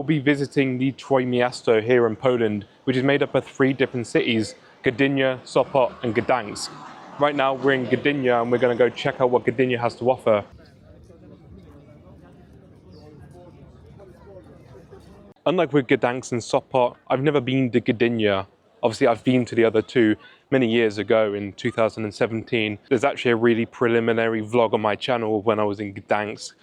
I'll be visiting the Trójmiasto here in Poland, which is made up of 3 different cities: Gdynia, Sopot and Gdańsk. Right now we're in Gdynia and we're going to go check out what Gdynia has to offer. Unlike with Gdańsk and Sopot, I've never been to Gdynia. Obviously I've been to the other 2 many years ago in 2017. There's actually a really preliminary vlog on my channel when I was in Gdańsk.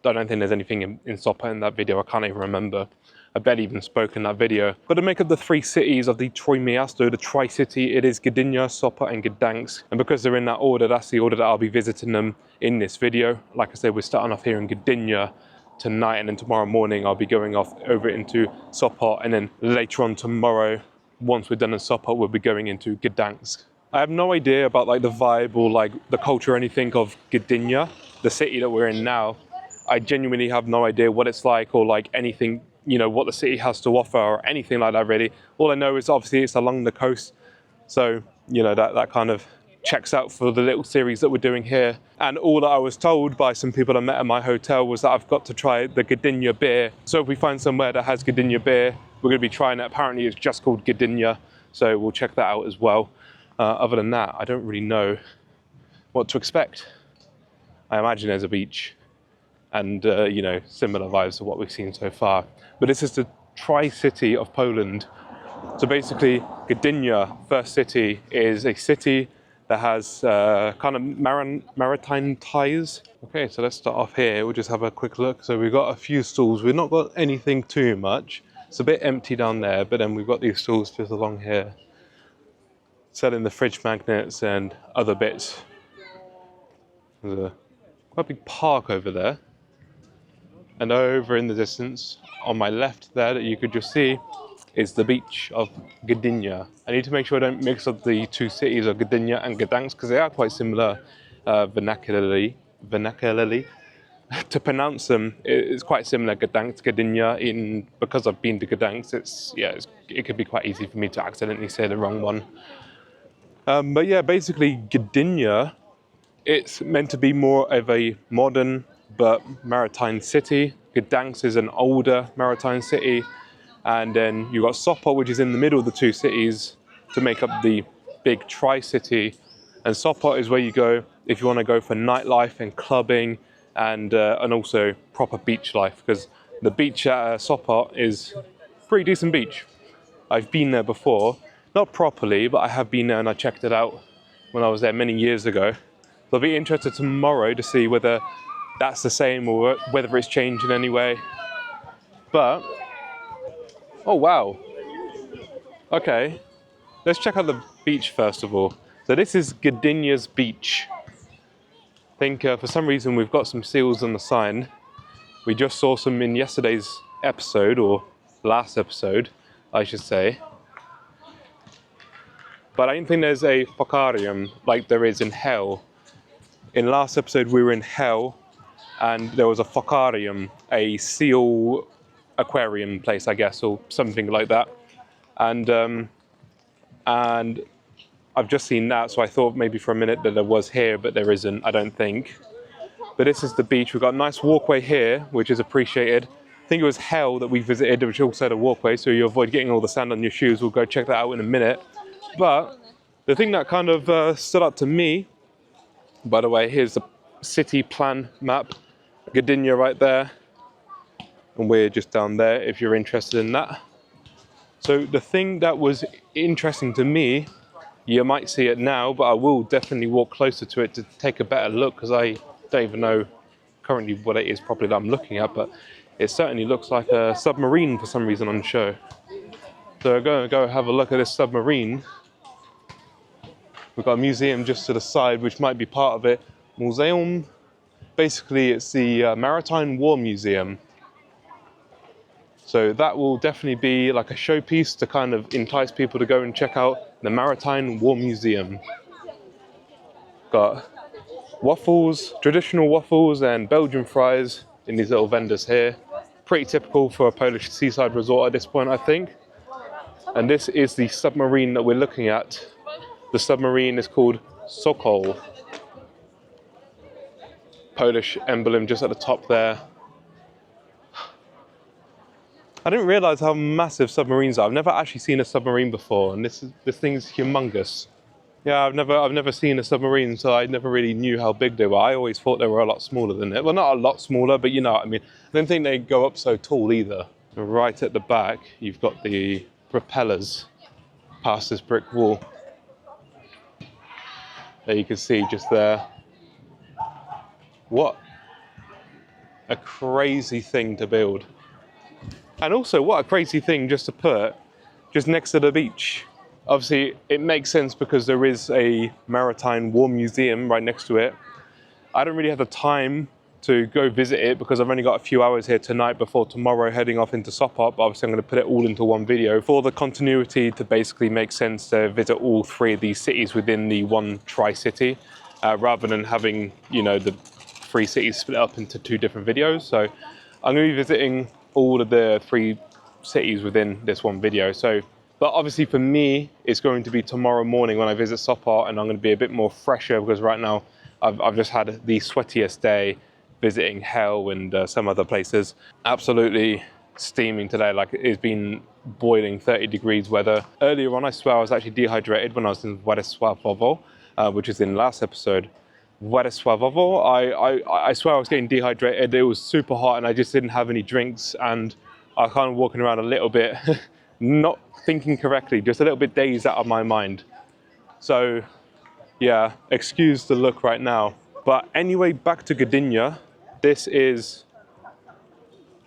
I don't think there's anything in Sopot in that video, I can't even remember. I barely even spoke in that video. But to make up the 3 cities of the Trójmiasto, the Tri-City, it is Gdynia, Sopot and Gdańsk. And because they're in that order, that's the order that I'll be visiting them in this video. Like I said, we're starting off here in Gdynia tonight, and then tomorrow morning I'll be going off over into Sopot, and then later on tomorrow, once we're done in Sopot, we'll be going into Gdańsk. I have no idea about like the vibe or like the culture or anything of Gdynia, the city that we're in now. I genuinely have no idea what it's like or like anything, you know, what the city has to offer or anything like that really. All I know is obviously it's along the coast. So, you know, that kind of checks out for the little series that we're doing here. And all that I was told by some people I met at my hotel was that I've got to try the Gdynia beer. So if we find somewhere that has Gdynia beer, we're going to be trying it. Apparently it's just called Gdynia. So we'll check that out as well. Other than that, I don't really know what to expect. I imagine there's a beach and, you know, similar vibes to what we've seen so far. But this is the Tri-City of Poland. So basically, Gdynia, first city, is a city that has kind of maritime ties. Okay, so let's start off here. We'll just have a quick look. So we've got a few stalls. We've not got anything too much. It's a bit empty down there, but then we've got these stalls just along here, selling the fridge magnets and other bits. There's a quite big park over there. And over in the distance, on my left there, that you could just see, is the beach of Gdynia. I need to make sure I don't mix up the 2 cities of Gdynia and Gdańsk, because they are quite similar vernacularly. To pronounce them, it's quite similar, Gdańsk, Gdynia. Because I've been to Gdańsk, it could be quite easy for me to accidentally say the wrong one. But yeah, basically Gdynia, it's meant to be more of a modern but maritime city. Gdańsk is an older maritime city. And then you've got Sopot, which is in the middle of the 2 cities to make up the big Tri-City. And Sopot is where you go if you want to go for nightlife and clubbing and also proper beach life, because the beach at Sopot is a pretty decent beach. I've been there before, not properly, but I have been there and I checked it out when I was there many years ago. So I'll be interested tomorrow to see whether that's the same or whether it's changed in any way. But oh, wow. Okay, let's check out the beach first of all. So this is Gdynia's beach. I think for some reason we've got some seals on the sign. We just saw some in yesterday's episode, or last episode, I should say. But I don't think there's a focarium like there is in hell. In last episode we were in hell and there was a focarium, a seal aquarium place, I guess, or something like that. And I've just seen that, so I thought maybe for a minute that there was here, but there isn't, I don't think. But this is the beach. We've got a nice walkway here, which is appreciated. I think it was Hell that we visited, which also had a walkway, so you avoid getting all the sand on your shoes. We'll go check that out in a minute. But the thing that kind of stood out to me, by the way, here's the city plan map. Gdynia right there. And we're just down there if you're interested in that. So the thing that was interesting to me, you might see it now, but I will definitely walk closer to it to take a better look, because I don't even know currently what it is properly that I'm looking at, but it certainly looks like a submarine for some reason on show. So I'm going to go have a look at this submarine. We've got a museum just to the side, which might be part of it. Museum. Basically, it's the Maritime War Museum. So that will definitely be like a showpiece to kind of entice people to go and check out the Maritime War Museum. Got waffles, traditional waffles and Belgian fries in these little vendors here. Pretty typical for a Polish seaside resort at this point, I think. And this is the submarine that we're looking at. The submarine is called Sokol. Polish emblem just at the top there. I didn't realize how massive submarines are. I've never actually seen a submarine before, and this thing's humongous. Yeah, I've never seen a submarine, so I never really knew how big they were. I always thought they were a lot smaller than it. Well, not a lot smaller, but you know what I mean. I don't think they go up so tall either. Right at the back, you've got the propellers past this brick wall. There you can see just there. What a crazy thing to build. And also, what a crazy thing just to put just next to the beach. Obviously, it makes sense because there is a maritime war museum right next to it. I don't really have the time to go visit it because I've only got a few hours here tonight before tomorrow heading off into Sopot. But obviously, I'm going to put it all into one video for the continuity to basically make sense to visit all three of these cities within the one tri-city, rather than having, you know, the three cities split up into two different videos. So I'm going to be visiting all of the three cities within this one video. But obviously for me, it's going to be tomorrow morning when I visit Sopot, and I'm going to be a bit more fresher because right now I've just had the sweatiest day visiting Hell and some other places. Absolutely steaming today, like it's been boiling 30 degrees weather. Earlier on, I swear I was actually dehydrated when I was in Westerplatte, which is in last episode. Westerplatte, I swear I was getting dehydrated. It was super hot and I just didn't have any drinks, and I was kind of walking around a little bit, not thinking correctly, just a little bit dazed out of my mind. So yeah, excuse the look right now. But anyway, back to Gdynia. This is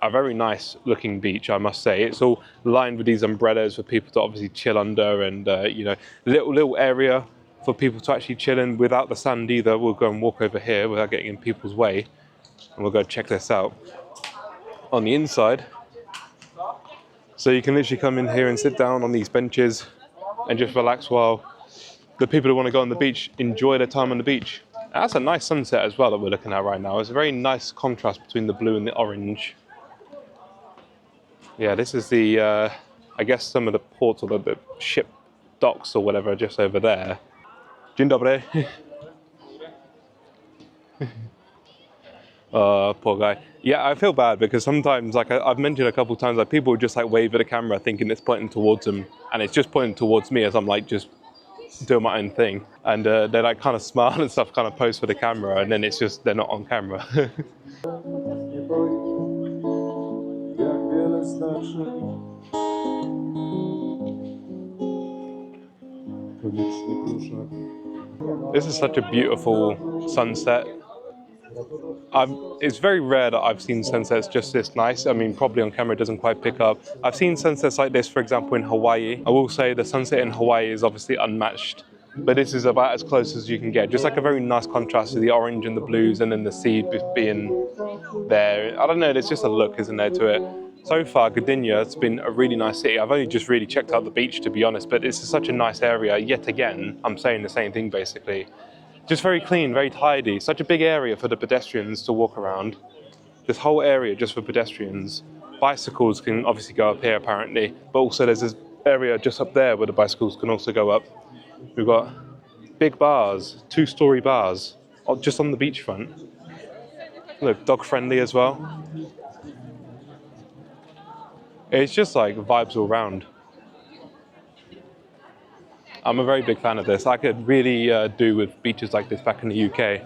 a very nice looking beach, I must say. It's all lined with these umbrellas for people to obviously chill under, and you know, little area for people to actually chill in without the sand either. We'll go and walk over here without getting in people's way, and we'll go check this out on the inside. So you can literally come in here and sit down on these benches and just relax while the people who want to go on the beach enjoy their time on the beach. That's a nice sunset as well that we're looking at right now. It's a very nice contrast between the blue and the orange. Yeah, this is the, I guess some of the ports or the ship docks or whatever just over there. Dzień dobry. Poor guy. Yeah, I feel bad because sometimes, like I've mentioned a couple of times, like people just like wave at the camera thinking it's pointing towards them, and it's just pointing towards me as I'm like just doing my own thing. And they like kind of smile and stuff, kind of pose for the camera, and then it's just they're not on camera. This is such a beautiful sunset. It's very rare that I've seen sunsets just this nice. I mean, probably on camera it doesn't quite pick up. I've seen sunsets like this, for example, in Hawaii. I will say the sunset in Hawaii is obviously unmatched, but this is about as close as you can get. Just like a very nice contrast to the orange and the blues, and then the sea being there. I don't know, there's just a look, isn't there, to it. So far, Gdynia, it's been a really nice city. I've only just really checked out the beach, to be honest, but this is such a nice area. Yet again, I'm saying the same thing, basically. Just very clean, very tidy. Such a big area for the pedestrians to walk around. This whole area just for pedestrians. Bicycles can obviously go up here, apparently, but also there's this area just up there where the bicycles can also go up. We've got big bars, 2-story bars, just on the beachfront. Look, dog-friendly as well. It's just like vibes all around. I'm a very big fan of this. I could really do with beaches like this back in the UK.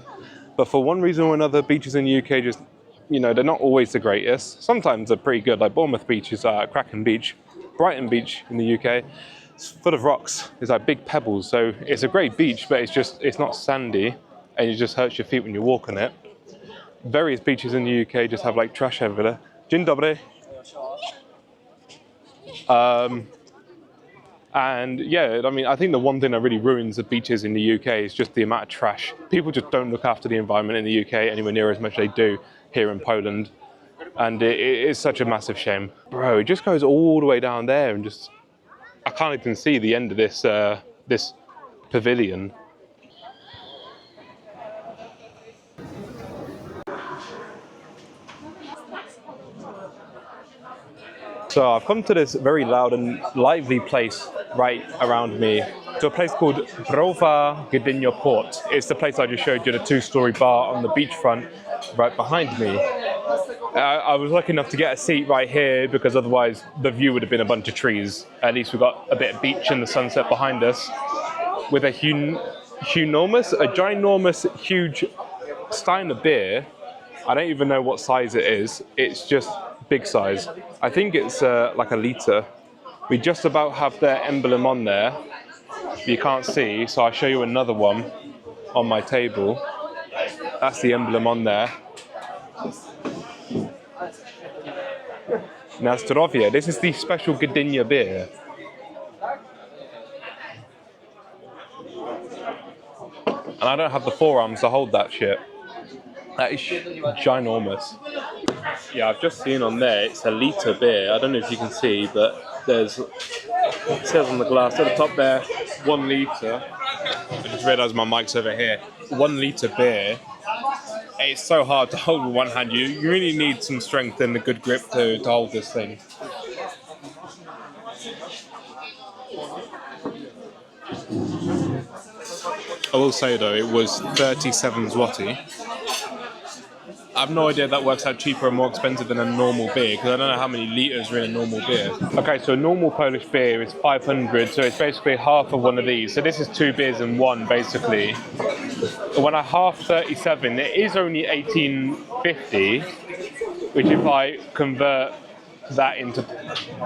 But for one reason or another, beaches in the UK just, you know, they're not always the greatest. Sometimes they're pretty good, like Bournemouth Beach is a cracking beach. Brighton Beach in the UK, it's full of rocks. It's like big pebbles. So it's a great beach, but it's not sandy, and it just hurts your feet when you walk on it. Various beaches in the UK just have like trash everywhere. Dzień dobry. And yeah, I mean, I think the one thing that really ruins the beaches in the UK is just the amount of trash. People just don't look after the environment in the UK anywhere near as much as they do here in Poland. And it is such a massive shame. Bro, it just goes all the way down there, and just, I can't even see the end of this, this pavilion. So I've come to this very loud and lively place right around me, to a place called Browar Port. It's the place I just showed you, the 2-story bar on the beachfront right behind me. I was lucky enough to get a seat right here because otherwise the view would have been a bunch of trees. At least we've got a bit of beach and the sunset behind us with a ginormous, huge stein of beer. I don't even know what size it is. It's just big size. I think it's like a litre. We just about have their emblem on there. You can't see, so I'll show you another one on my table. That's the emblem on there. Na zdrowie. This is the special Gdynia beer. And I don't have the forearms to hold that shit. That is ginormous. Yeah, I've just seen on there, it's a litre beer. I don't know if you can see, but it says on the glass at the top there, 1 litre. I just realised my mic's over here. 1 litre beer. It's so hard to hold with one hand. You really need some strength and a good grip to hold this thing. I will say though, it was 37 zloty. I have no idea if that works out cheaper or more expensive than a normal beer, because I don't know how many litres are in a normal beer. Okay, so a normal Polish beer is 500, so it's basically half of one of these. So this is 2 beers in one, basically. When I half 37, it is only 18.50, which if I convert that into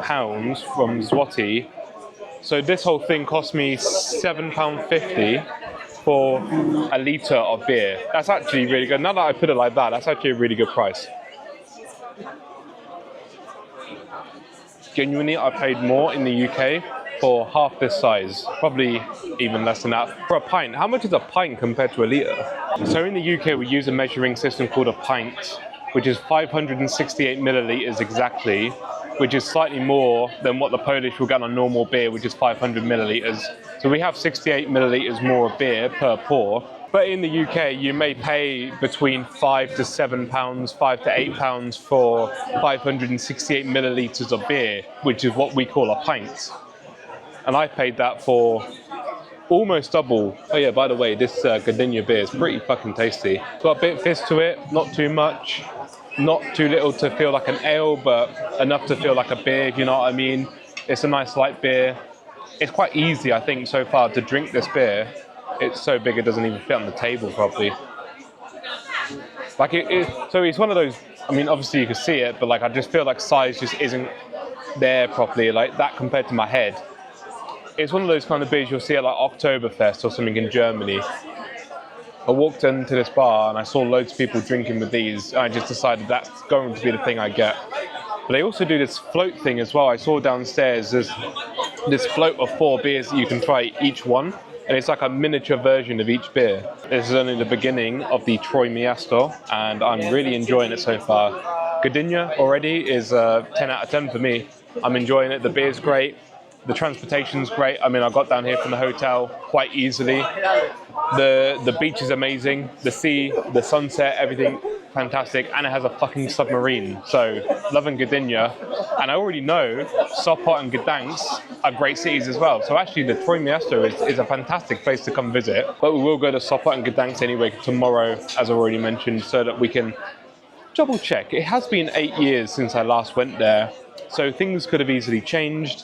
pounds from zloty, so this whole thing cost me £7.50 for a litre of beer. That's actually really good. Now that I put it like that, that's actually a really good price. Genuinely, I paid more in the UK for half this size, probably even less than that. For a pint, how much is a pint compared to a litre? So in the UK, we use a measuring system called a pint, which is 568 millilitres exactly, which is slightly more than what the Polish will get on a normal beer, which is 500 millilitres. So we have 68 millilitres more of beer per pour. But in the UK, you may pay between £5 to £7, £5 to £8 for 568 millilitres of beer, which is what we call a pint. And I paid that for almost double. Oh yeah, by the way, this Gdynia beer is pretty fucking tasty. It's got a bit of fizz to it, not too much. Not too little to feel like an ale, but enough to feel like a beer, if you know what I mean. It's a nice light beer. It's quite easy, I think, so far to drink this beer. It's so big it doesn't even fit on the table properly. Like so it's one of those, I mean, obviously you can see it, but like I just feel like size just isn't there properly, like that compared to my head. It's one of those kind of beers you'll see at like Oktoberfest or something in Germany. I walked into this bar and I saw loads of people drinking with these. And I just decided that's going to be the thing I get. But they also do this float thing as well. I saw downstairs there's this float of 4 beers that you can try each one. And it's like a miniature version of each beer. This is only the beginning of the Troy Miasto, and I'm really enjoying it so far. Gdynia already is 10 out of 10 for me. I'm enjoying it. The beer's great. The transportation's great. I mean, I got down here from the hotel quite easily. The beach is amazing. The sea, the sunset, everything fantastic. And it has a fucking submarine. So, loving Gdynia. And I already know Sopot and Gdańsk are great cities as well. So actually, the Troy Miasto is a fantastic place to come visit. But we will go to Sopot and Gdańsk anyway tomorrow, as I already mentioned, so that we can double check. It has been 8 years since I last went there. So things could have easily changed.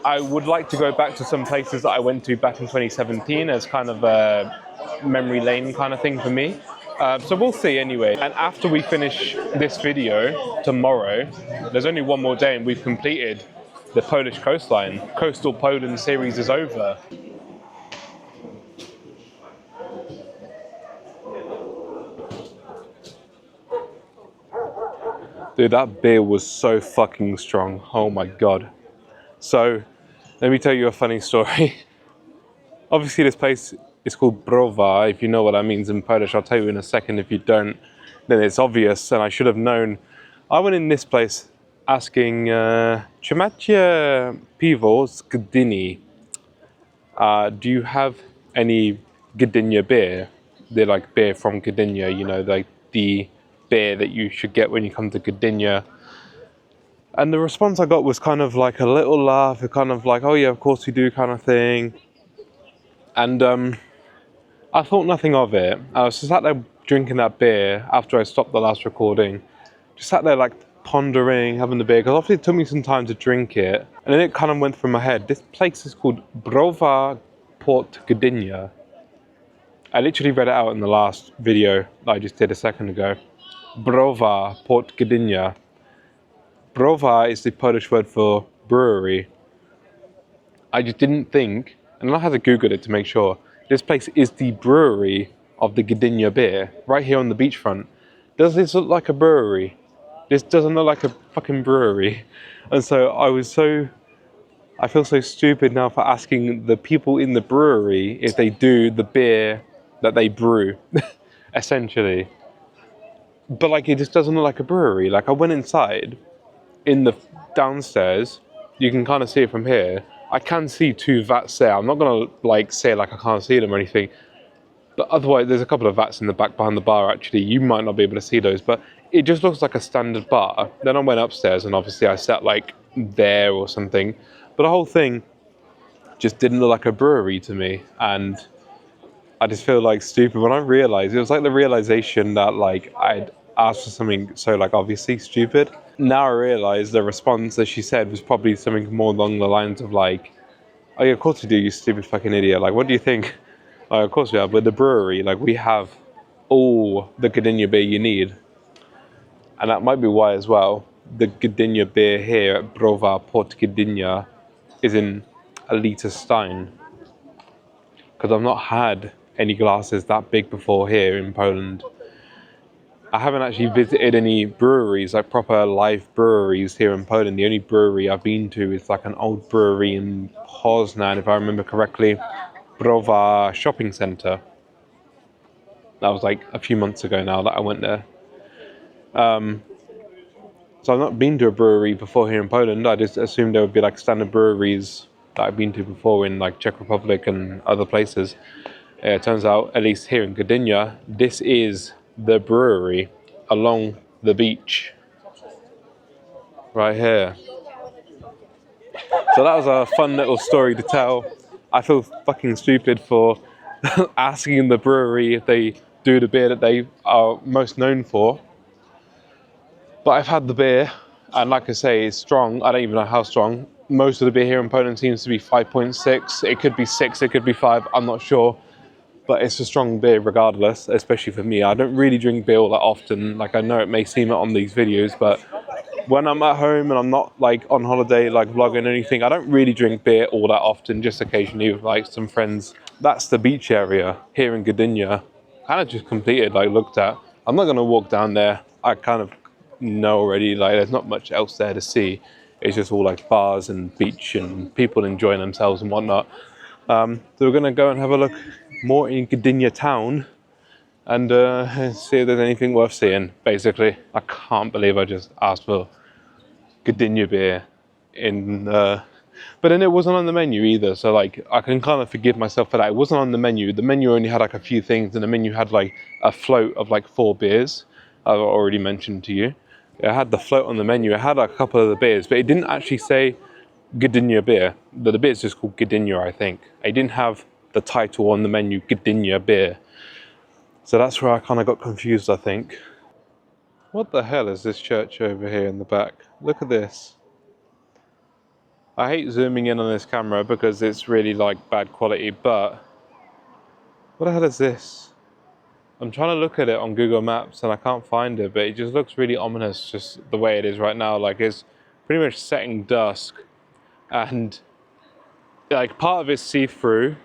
I would like to go back to some places that I went to back in 2017 as kind of a memory lane kind of thing for me. So we'll see anyway. And after we finish this video tomorrow, there's only one more day and we've completed the Polish coastline. Coastal Poland series is over. Dude, that beer was so fucking strong. Oh my God. So, let me tell you a funny story. Obviously this place is called Browar, if you know what that means in Polish. I'll tell you in a second. If you don't, then it's obvious and I should have known. I went in this place asking, czy macie piwo z Gdyni? Do you have any Gdynia beer? They're like beer from Gdynia, you know, like the beer that you should get when you come to Gdynia. And the response I got was kind of like a little laugh, kind of like, oh yeah, of course we do kind of thing. And I thought nothing of it. I was just sat there drinking that beer after I stopped the last recording. just sat there like pondering, having the beer, because obviously it took me some time to drink it, and then it kind of went through my head. This place is called Browar Port Gdynia. I literally read it out in the last video that I just did a second ago. Browar Port Gdynia. Browar is the Polish word for brewery. I just didn't think, and I had to Google it to make sure, this place is the brewery of the Gdynia beer, right here on the beachfront. Does this look like a brewery? This doesn't look like a fucking brewery. And so I feel so stupid now for asking the people in the brewery if they do the beer that they brew, essentially. But like, it just doesn't look like a brewery. Like, I went inside, in the downstairs, you can kind of see it from here. I can see 2 vats there. I'm not gonna like say like I can't see them or anything, but otherwise there's a couple of vats in the back behind the bar actually. You might not be able to see those, but it just looks like a standard bar. Then I went upstairs and obviously I sat like there or something, but the whole thing just didn't look like a brewery to me, and I just feel like stupid when I realized, it was like the realization that like I'd asked for something so like obviously stupid. Now I realize the response that she said was probably something more along the lines of like, oh yeah, of course we do, you stupid fucking idiot. Like, what do you think? Like, of course we have. With the brewery, like, we have all the Gdynia beer you need. And that might be why as well, the Gdynia beer here at Browar Port Gdynia is in a litre stein. Because I've not had any glasses that big before here in Poland. I haven't actually visited any breweries, like proper live breweries here in Poland. The only brewery I've been to is like an old brewery in Poznan, if I remember correctly, Browar shopping centre. That was like a few months ago now that I went there. So I've not been to a brewery before here in Poland. I just assumed there would be like standard breweries that I've been to before in like Czech Republic and other places. It turns out, at least here in Gdynia, this is the brewery along the beach right here. So that was a fun little story to tell. I feel fucking stupid for asking the brewery if they do the beer that they are most known for. But I've had the beer, and like I say, it's strong. I don't even know how strong. Most of the beer here in Poland seems to be 5.6. It could be 6, it could be 5, I'm not sure. But it's a strong beer regardless, especially for me. I don't really drink beer all that often. Like, I know it may seem it on these videos, but when I'm at home and I'm not like on holiday, like vlogging or anything, I don't really drink beer all that often, just occasionally with like some friends. That's the beach area here in Gdynia. Kind of just completed, like looked at. I'm not gonna walk down there. I kind of know already, like there's not much else there to see. It's just all like bars and beach and people enjoying themselves and whatnot. So we're gonna go and have a look more in Gdynia town and see if there's anything worth seeing, basically. I can't believe I just asked for Gdynia beer in but then it wasn't on the menu either, so like I can kind of forgive myself for that. It wasn't on the menu. The menu only had like a few things, and the menu had like a float of like 4 beers I've already mentioned to you. It had the float on the menu. It had like a couple of the beers, but it didn't actually say Gdynia beer. The beer is just called Gdynia, I think. It didn't have the title on the menu, Gdynia beer. So that's where I kind of got confused, I think. What the hell is this church over here in the back? Look at this. I hate zooming in on this camera because it's really like bad quality, but what the hell is this? I'm trying to look at it on Google Maps and I can't find it, but it just looks really ominous just the way it is right now. Like, it's pretty much setting dusk, and like part of it's see-through,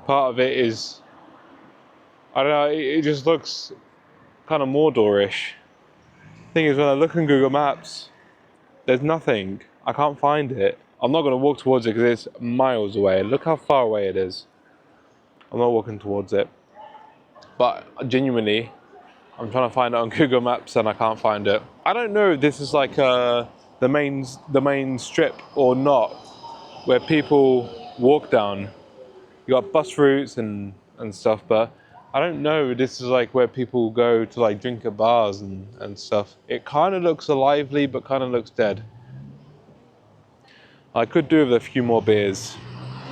part of it is, I don't know, it just looks kind of Mordor-ish. Thing is, when I look on Google Maps, there's nothing. I can't find it. I'm not going to walk towards it because it's miles away. Look how far away it is. I'm not walking towards it. But genuinely, I'm trying to find it on Google Maps and I can't find it. I don't know if this is like the main strip or not, where people walk down. You got bus routes and stuff, but I don't know if this is like where people go to like drink at bars and stuff. It kind of looks lively, but kind of looks dead. I could do with a few more beers.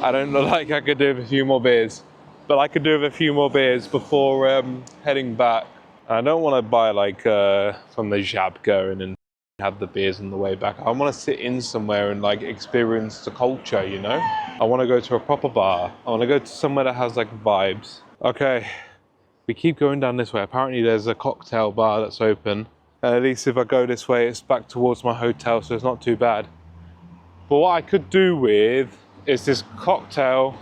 I don't look like I could do with a few more beers, but I could do with a few more beers before heading back. I don't want to buy like from the Żabka and then have the beers on the way back. I want to sit in somewhere and like experience the culture, you know? I want to go to a proper bar. I want to go to somewhere that has like vibes. Okay, we keep going down this way. Apparently there's a cocktail bar that's open. And at least if I go this way, it's back towards my hotel, so it's not too bad. But what I could do with is this cocktail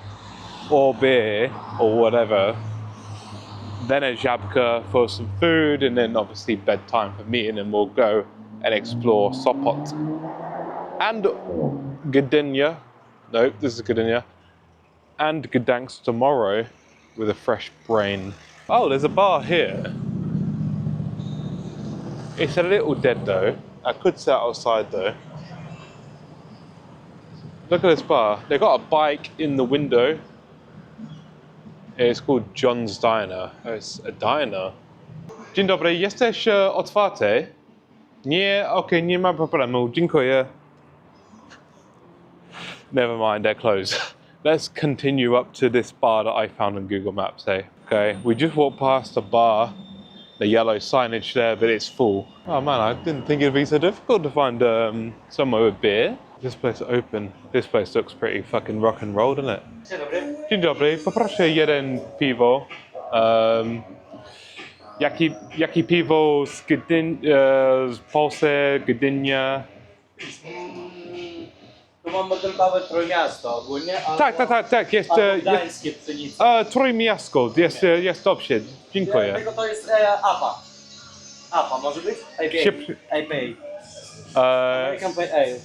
or beer or whatever, then a Żabka for some food, and then obviously bedtime for me, and then we'll go and explore Sopot and Gdynia. No, this is Gdynia. And Gdańsk tomorrow with a fresh brain. Oh, there's a bar here. It's a little dead though. I could sit outside though. Look at this bar. They've got a bike in the window. It's called John's Diner. Oh, it's a diner. Dzień dobry, jesteś otwarte? Nie, okej, nie ma problemu, dziękuję. Never mind, they're closed. Let's continue up to this bar that I found on Google Maps, eh? Okay, we just walked past the bar, the yellow signage there, but it's full. Oh man, I didn't think it'd be so difficult to find somewhere with beer. This place open. This place looks pretty fucking rock and roll, doesn't it? Dzień dobry. Dzień dobry, poproszę jeden piwo. Jakie piwo z z Polski, Gdynia? Tu mam modelkowe Trójmiasto ogólnie, Tak, jest... gdańskie pszenice. Trójmiasto, jest dobrze, dziękuję. Tego to jest APA. APA może być? IPA. American Pale Ale.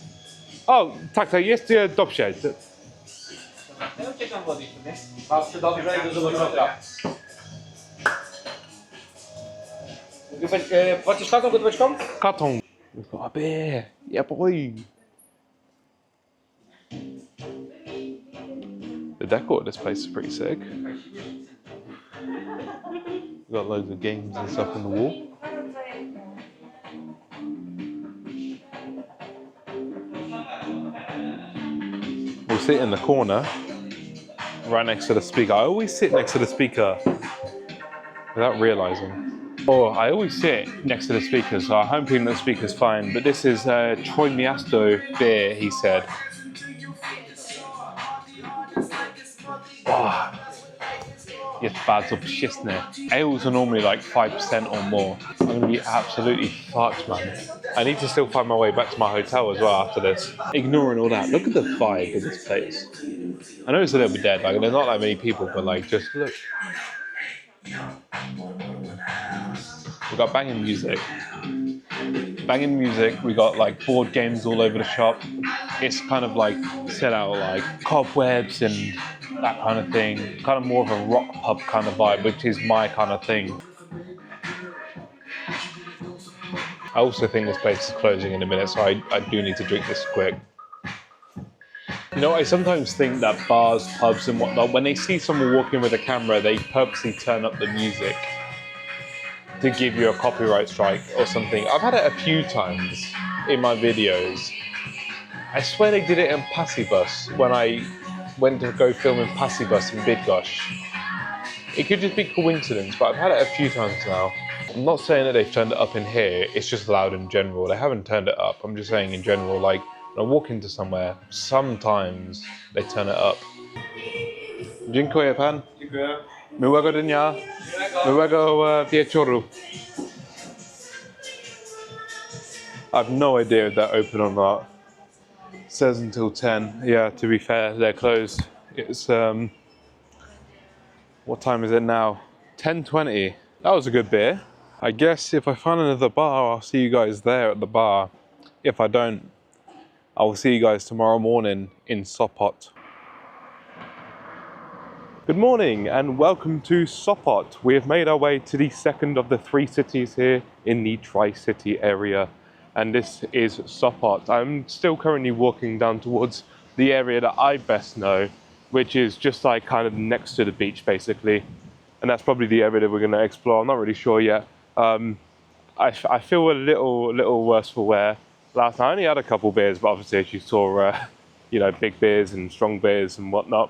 O, tak, jest dobrze. Ja uciekam wody, nie? Patrzcie dobrze, idę do środka. Płacisz kartą, gotóweczką? Karton. We've got a beer. Yeah, boy. The decor of this place is pretty sick. We've got loads of games and stuff on the wall. We'll sit in the corner, right next to the speaker. I always sit next to the speaker without realizing. Oh, I always sit next to the speaker, so I'm hoping the speaker's fine. But this is Trójmiasto beer, he said. Oh, jest bardzo pyszne. Ales are normally like 5% or more. I'm gonna be absolutely fucked, man. I need to still find my way back to my hotel as well after this. Ignoring all that, look at the vibe of this place. I know it's a little bit dead, like there's not that many people, but like just look. We've got banging music. Banging music, we got like board games all over the shop. It's kind of like set out like cobwebs and that kind of thing. Kind of more of a rock pub kind of vibe, which is my kind of thing. I also think this place is closing in a minute, so I do need to drink this quick. You know, I sometimes think that bars, pubs and whatnot, when they see someone walking with a camera, they purposely turn up the music to give you a copyright strike or something. I've had it a few times in my videos. I swear they did it in Passibus when I went to go film in Passibus in Bydgoszcz. It could just be coincidence, but I've had it a few times now. I'm not saying that they've turned it up in here, it's just loud in general. They haven't turned it up, I'm just saying in general, like when I walk into somewhere, sometimes they turn it up. Dziękuję pan. Dziękuję. Miłego dnia. Miłego wieczoru. I've no idea if they're open or not. It says until 10. Yeah, to be fair, they're closed. It's, what time is it now? 10:20. That was a good beer. I guess if I find another bar, I'll see you guys there at the bar. If I don't, I will see you guys tomorrow morning in Sopot. Good morning and welcome to Sopot. We have made our way to the second of the 3 cities here in the Tri-City area, and this is Sopot. I'm still currently walking down towards the area that I best know, which is just like kind of next to the beach basically, and that's probably the area that we're going to explore. I'm not really sure yet. I feel a little worse for wear. Last night I only had a couple beers, but obviously as you saw, you know, big beers and strong beers and whatnot.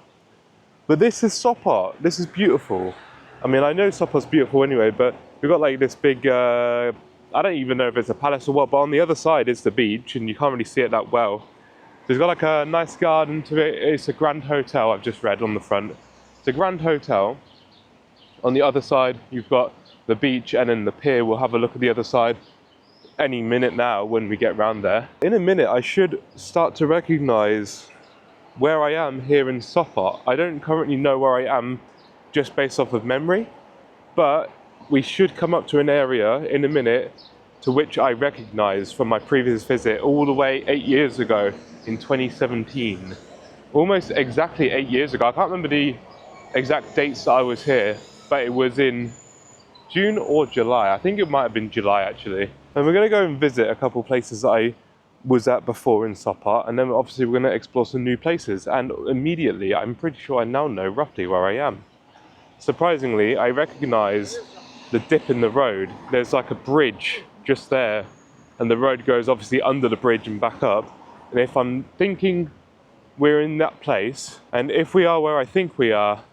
But this is Sopot. This is beautiful. I mean, I know Sopot's beautiful anyway, but we've got like this big, I don't even know if it's a palace or what, but on the other side is the beach and you can't really see it that well. So it's got like a nice garden to it. It's a grand hotel, I've just read on the front. It's a grand hotel. On the other side, you've got the beach and then the pier. We'll have a look at the other side any minute now when we get round there. In a minute, I should start to recognize where I am here in Sopot. I don't currently know where I am just based off of memory, but we should come up to an area in a minute to which I recognize from my previous visit all the way 8 years ago in 2017. Almost exactly 8 years ago. I can't remember the exact dates that I was here, but it was in June or July. I think it might have been July actually. And we're going to go and visit a couple places that I was at before in Sopot, and then obviously we're going to explore some new places, and immediately I'm pretty sure I now know roughly where I am. Surprisingly, I recognize the dip in the road. There's like a bridge just there, and the road goes obviously under the bridge and back up. And if I'm thinking we're in that place, and if we are where I think we are,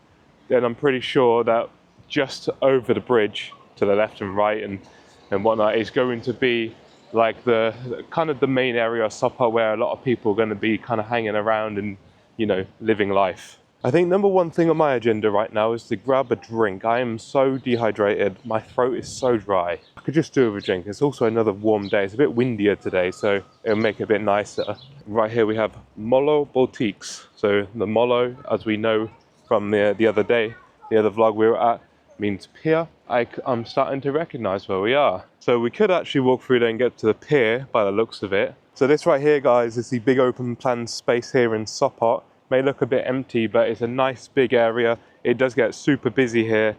then I'm pretty sure that just over the bridge to the left and right and whatnot is going to be like the kind of the main area of Sopot where a lot of people are going to be kind of hanging around and, you know, living life. I think number one thing on my agenda right now is to grab a drink. I am so dehydrated. My throat is so dry. I could just do with a drink. It's also another warm day. It's a bit windier today, so it'll make it a bit nicer. Right here we have Molo Baltics. So the Molo, as we know from the other day, the other vlog we were at, means pier. I'm starting to recognize where we are. So we could actually walk through there and get to the pier by the looks of it. So this right here, guys, is the big open plan space here in Sopot. May look a bit empty, but it's a nice big area. It does get super busy here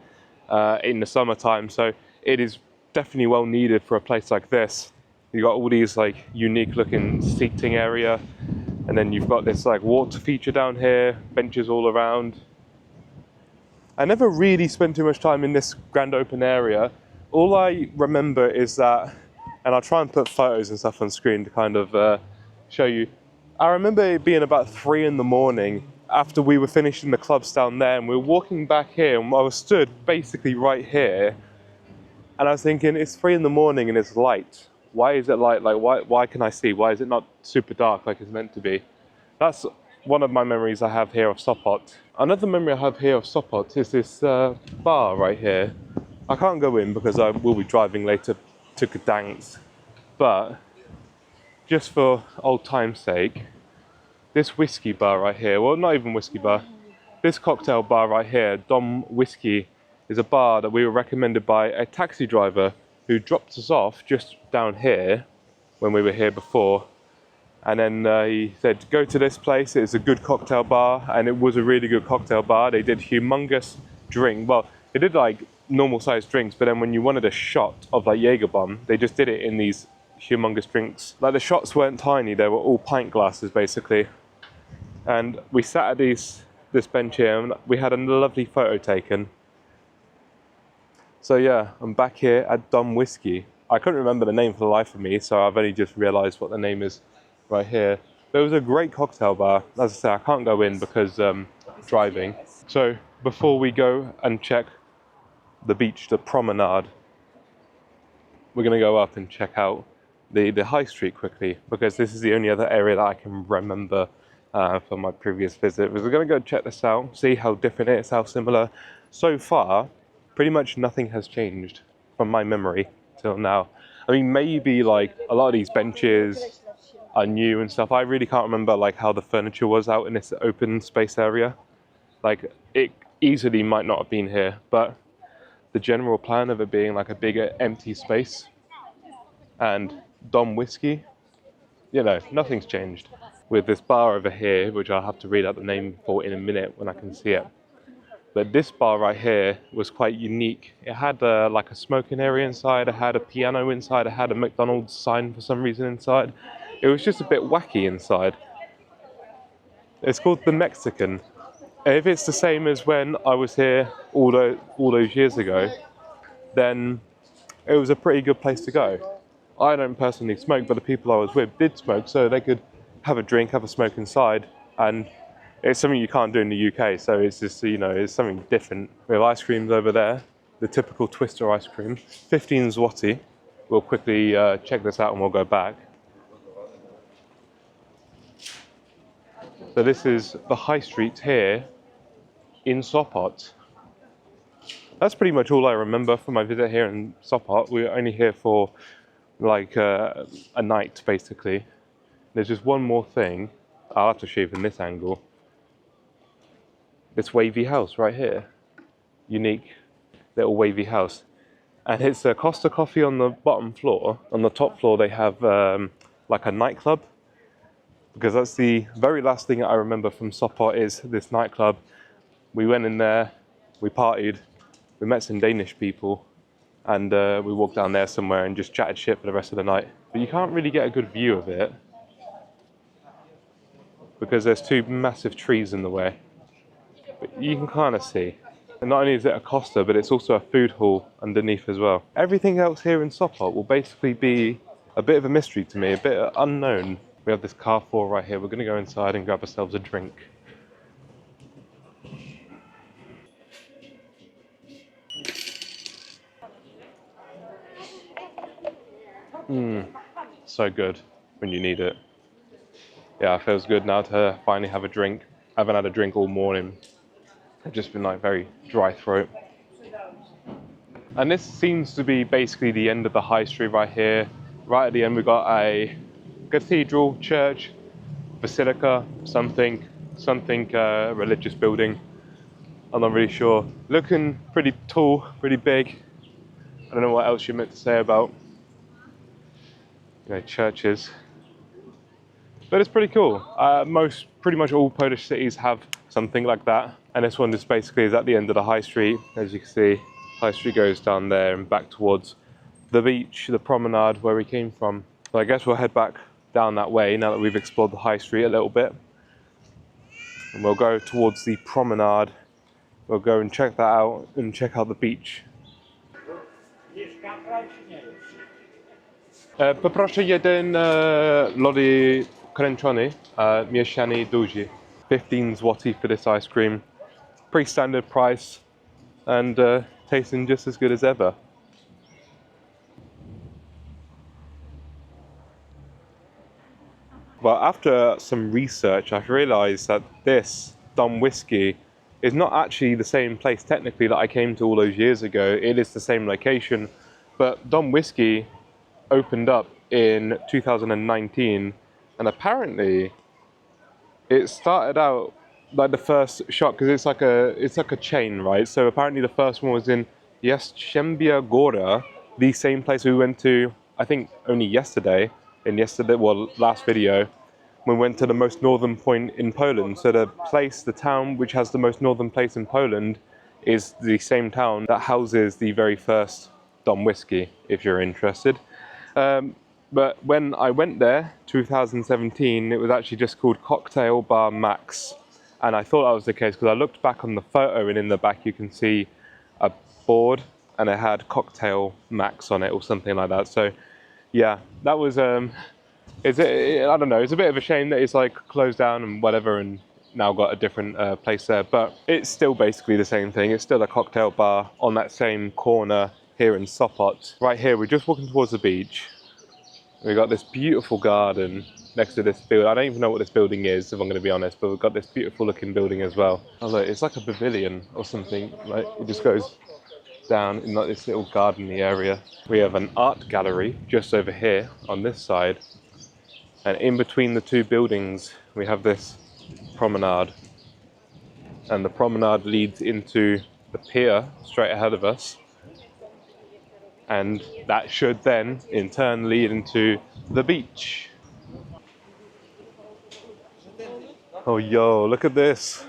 in the summertime, so it is definitely well needed for a place like this. You've got all these like unique looking seating area, and then you've got this like water feature down here, benches all around. I never really spent too much time in this grand open area. All I remember is that, and I'll try and put photos and stuff on screen to kind of show you. I remember it being about 3 in the morning after we were finishing the clubs down there, and we were walking back here, and I was stood basically right here, and I was thinking, it's 3 in the morning and it's light. Why is it light? Like, why can I see? Why is it not super dark like it's meant to be? That's one of my memories I have here of Sopot. Another memory I have here of Sopot is this bar right here. I can't go in because I will be driving later to Gdańsk, but just for old time's sake, this whiskey bar right here, well, not even whiskey bar, this cocktail bar right here, Dom Whiskey, is a bar that we were recommended by a taxi driver who dropped us off just down here when we were here before. And then he said, go to this place, it's a good cocktail bar, and it was a really good cocktail bar. They did humongous drink. Well, they did like normal sized drinks, but then when you wanted a shot of like Jaeger bomb, they just did it in these humongous drinks. Like the shots weren't tiny, they were all pint glasses basically. And we sat at this bench here and we had a lovely photo taken. So yeah, I'm back here at Dom Whiskey. I couldn't remember the name for the life of me, so I've only just realized what the name is right here. But it was a great cocktail bar. As I say, I can't go in because driving. So before we go and check the beach, the promenade, we're gonna go up and check out the high street quickly, because this is the only other area that I can remember from my previous visit. We're gonna go check this out, see how different it is, how similar. So far, pretty much nothing has changed from my memory till now. I mean, maybe like a lot of these benches are new and stuff. I really can't remember like how the furniture was out in this open space area. Like it easily might not have been here, but the general plan of it being like a bigger empty space and Dom Whiskey, you know, nothing's changed. With this bar over here, which I'll have to read out the name for in a minute when I can see it. But this bar right here was quite unique. It had like a smoking area inside, it had a piano inside, it had a McDonald's sign for some reason inside. It was just a bit wacky inside. It's called the Mexican. If it's the same as when I was here all those years ago, then it was a pretty good place to go. I don't personally smoke, but the people I was with did smoke, so they could have a drink, have a smoke inside, and it's something you can't do in the UK, so it's just, you know, it's something different. We have ice creams over there. the typical twister ice cream. 15 zloty. We'll quickly check this out and we'll go back. So this is the high street here in Sopot. That's pretty much all I remember from my visit here in Sopot. We were only here for like a night, basically. There's just one more thing. I'll have to show you from this angle. This wavy house right here. Unique little wavy house. And it's a Costa Coffee on the bottom floor. On the top floor they have like a nightclub. Because that's the very last thing I remember from Sopot is this nightclub. We went in there, we partied, we met some Danish people, and we walked down there somewhere and just chatted shit for the rest of the night. But you can't really get a good view of it because there's two massive trees in the way. But you can kind of see. And not only is it a Costa, but it's also a food hall underneath as well. Everything else here in Sopot will basically be a bit of a mystery to me, a bit unknown. We have this Carrefour right here. We're going to go inside and grab ourselves a drink. So good when you need it. Yeah, it feels good now to finally have a drink. I haven't had a drink all morning. I've just been like very dry throat. And this seems to be basically the end of the high street right here. Right at the end we've got a cathedral, church, basilica, something religious building. I'm not really sure. Looking pretty tall, pretty big. I don't know what else you're meant to say about, you know, churches. But it's pretty cool. Pretty much all Polish cities have something like that. And this one just basically is at the end of the high street. As you can see, high street goes down there and back towards the beach, the promenade where we came from. So I guess we'll head back down that way now that we've explored the high street a little bit. And we'll go towards the promenade. We'll go and check that out and check out the beach. Poproszę jeden lody kręczony, mieszany duży. 15 zloty for this ice cream. Pretty standard price and tasting just as good as ever. But after some research, I've realised that this Dom Whiskey is not actually the same place technically that I came to all those years ago. It is the same location, but Dom Whiskey opened up in 2019, and apparently it started out like the first shop because it's like a chain, right? So apparently the first one was in Jastrzębia Góra, the same place we went to, I think only yesterday. Last video, we went to the most northern point in Poland. So the town which has the most northern place in Poland is the same town that houses the very first Dom Whiskey, if you're interested. But when I went there, 2017, it was actually just called Cocktail Bar Max. And I thought that was the case because I looked back on the photo and in the back you can see a board and it had Cocktail Max on it or something like that. So yeah, that was, I don't know, it's a bit of a shame that it's like closed down and whatever and now got a different place there. But it's still basically the same thing. It's still a cocktail bar on that same corner here in Sopot. Right here, we're just walking towards the beach. We've got this beautiful garden next to this building. I don't even know what this building is, if I'm going to be honest, but we've got this beautiful looking building as well. Oh look, it's like a pavilion or something. Like it just goes down in like this little gardeny area. We have an art gallery just over here on this side. And in between the two buildings, we have this promenade. And the promenade leads into the pier straight ahead of us. And that should then, in turn, lead into the beach. Oh, yo, look at this.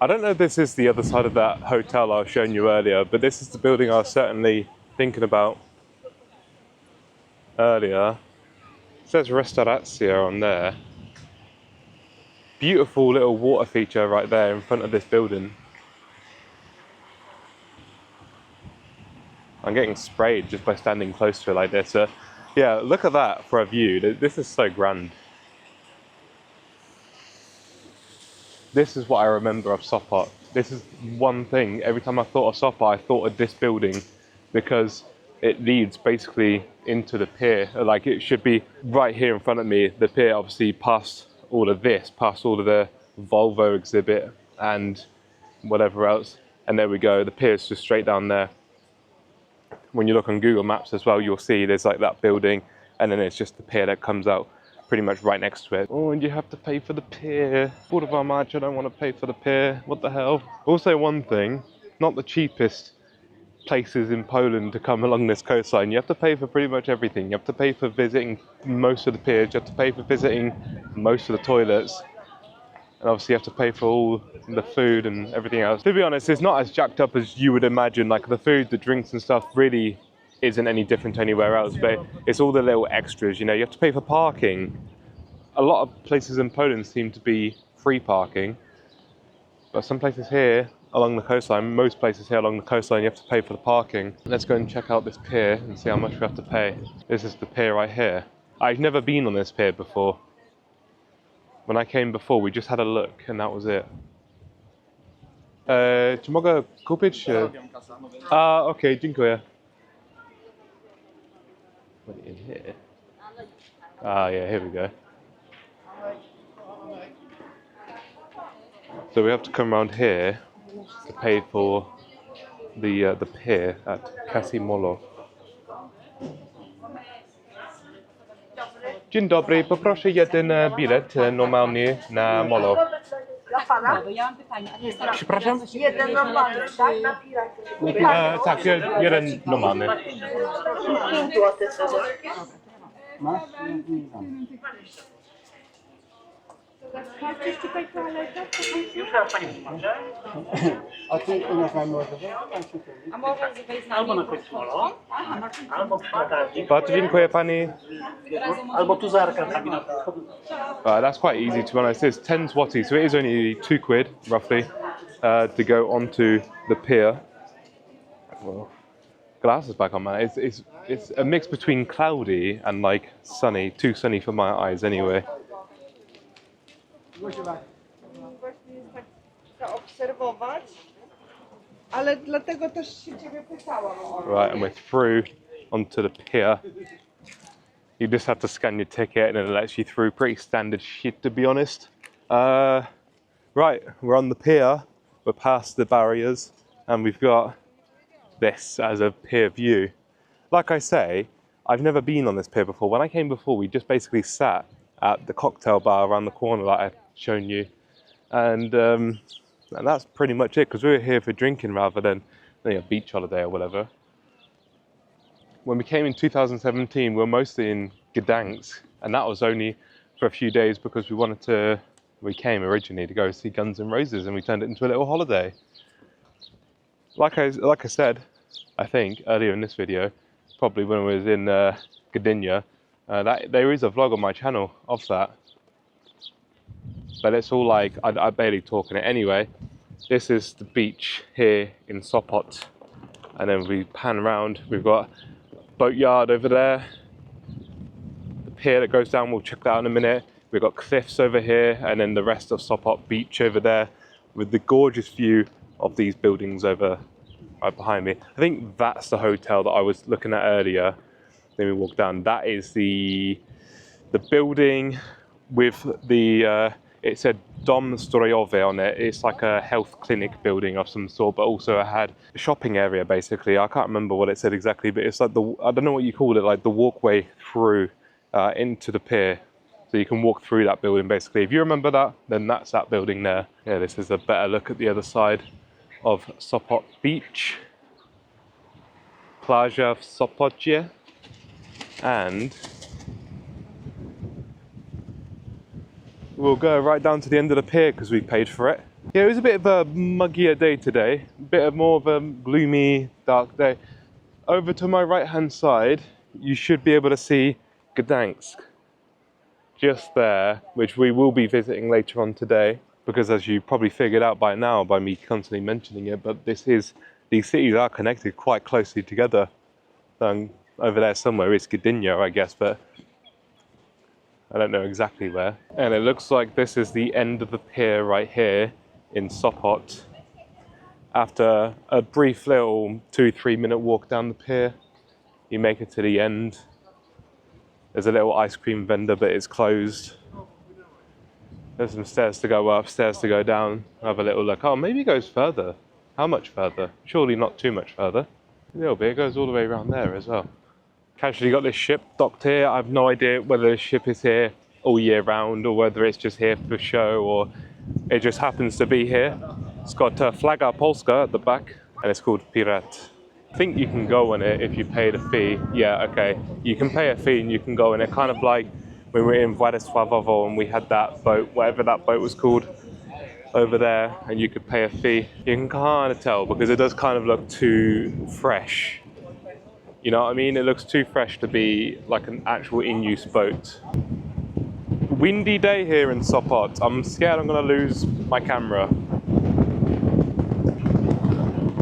I don't know if this is the other side of that hotel I was showing you earlier, but this is the building I was certainly thinking about earlier. It says Restauracja on there. Beautiful little water feature right there in front of this building. I'm getting sprayed just by standing close to it like this. Yeah, look at that for a view. This is so grand. This is what I remember of Sopot. this is one thing. Every time I thought of Sopot, I thought of this building because it leads basically into the pier. Like it should be right here in front of me. The pier obviously past all of this, past all of the Volvo exhibit and whatever else. And there we go. The pier is just straight down there. When you look on Google Maps as well, you'll see there's like that building and then it's just the pier that comes out pretty much right next to it. Oh, and you have to pay for the pier. Kurwa mać, I don't want to pay for the pier. What the hell? Also one thing, not the cheapest places in Poland to come along this coastline. You have to pay for pretty much everything. You have to pay for visiting most of the piers. You have to pay for visiting most of the toilets. And obviously you have to pay for all the food and everything else. To be honest, it's not as jacked up as you would imagine. Like the food, the drinks and stuff really isn't any different to anywhere else, but it's all the little extras, you know. You have to pay for parking. A lot of places in Poland seem to be free parking, but some places here along the coastline, most places here along the coastline, you have to pay for the parking. Let's go and check out this pier and see how much we have to pay. This is the pier right here. I've never been on this pier before. When I came before, we just had a look and that was it. Czy mogę kupić? Okay, dziękuję. Put it in here. Yeah, here we go. So we have to come around here to pay for the pier at Casimolo. Dzień dobry, poproszę jeden bilet normalny na molo. Dla pana? Ja mam pytanie, a nie jest Przepraszam? Jeden normalny, tak? Na pirach. Tak, jeden normalny. 5 złotych. Chcesz tutaj toaletę? Już teraz pani wytłumaczę. A ty u nas mamy ładować? A może wejść na Albo na końcu molo, albo przy latarni, Bardzo dziękuję pani. albo tu za arkadami na That's quite easy to be honest. It's 10 zloty, so it is only £2 roughly to go onto the pier. Well, glasses back on, man. It's a mix between cloudy and like sunny. Too sunny for my eyes anyway. Właśnie jest tak zaobserwować, ale dlatego też się ciebie pytałam. Right, and we're through onto the pier. You just have to scan your ticket and it lets you through. Pretty standard shit, to be honest. Right, we're on the pier. We're past the barriers and we've got this as a pier view. Like I say, I've never been on this pier before. When I came before, we just basically sat at the cocktail bar around the corner like I've shown you. And that's pretty much it, because we were here for drinking rather than a beach holiday or whatever. When we came in 2017, we were mostly in Gdańsk, and that was only for a few days because we came originally to go see Guns N' Roses, and we turned it into a little holiday. Like I said, I think earlier in this video, probably when I was in Gdynia, that there is a vlog on my channel of that. But it's all like, I barely talk in it anyway. This is the beach here in Sopot. And then we pan around, we've got a boatyard over there. The pier that goes down, we'll check that out in a minute. We've got cliffs over here, and then the rest of Sopot beach over there with the gorgeous view of these buildings over right behind me. I think that's the hotel that I was looking at earlier. Then we walk down, that is the building with the, it said Dom Zdrojowy on it. It's like a health clinic building of some sort, but also it had a shopping area basically. I can't remember what it said exactly, but it's like I don't know what you call it, like the walkway through into the pier. So you can walk through that building basically. If you remember that, then that's that building there. Yeah, this is a better look at the other side of Sopot Beach. Plaża w Sopocie. And we'll go right down to the end of the pier because we paid for it. Yeah, it was a bit of a muggier day today, a bit more of a gloomy, dark day. Over to my right hand side, you should be able to see Gdańsk. Just there, which we will be visiting later on today, because as you probably figured out by now by me constantly mentioning it, but these cities are connected quite closely together. Over there somewhere is Gdynia, I guess, but I don't know exactly where. And it looks like this is the end of the pier right here in Sopot. After a brief little 2-3 minute walk down the pier, you make it to the end. There's a little ice cream vendor, but it's closed. There's some stairs to go up, stairs to go down. Have a little look. Oh, maybe it goes further. How much further? Surely not too much further. A little bit. It goes all the way around there as well. Casually got this ship docked here. I have no idea whether the ship is here all year round or whether it's just here for show or it just happens to be here. It's got Flaga Polska at the back and it's called Pirat. I think you can go on it if you pay the fee. Yeah, okay. You can pay a fee and you can go on it. Kind of like when we were in Władysławowo and we had that boat, whatever that boat was called, over there, and you could pay a fee. You can kind of tell because it does kind of look too fresh. You know what I mean? It looks too fresh to be like an actual in-use boat. Windy day here in Sopot. I'm scared I'm gonna lose my camera.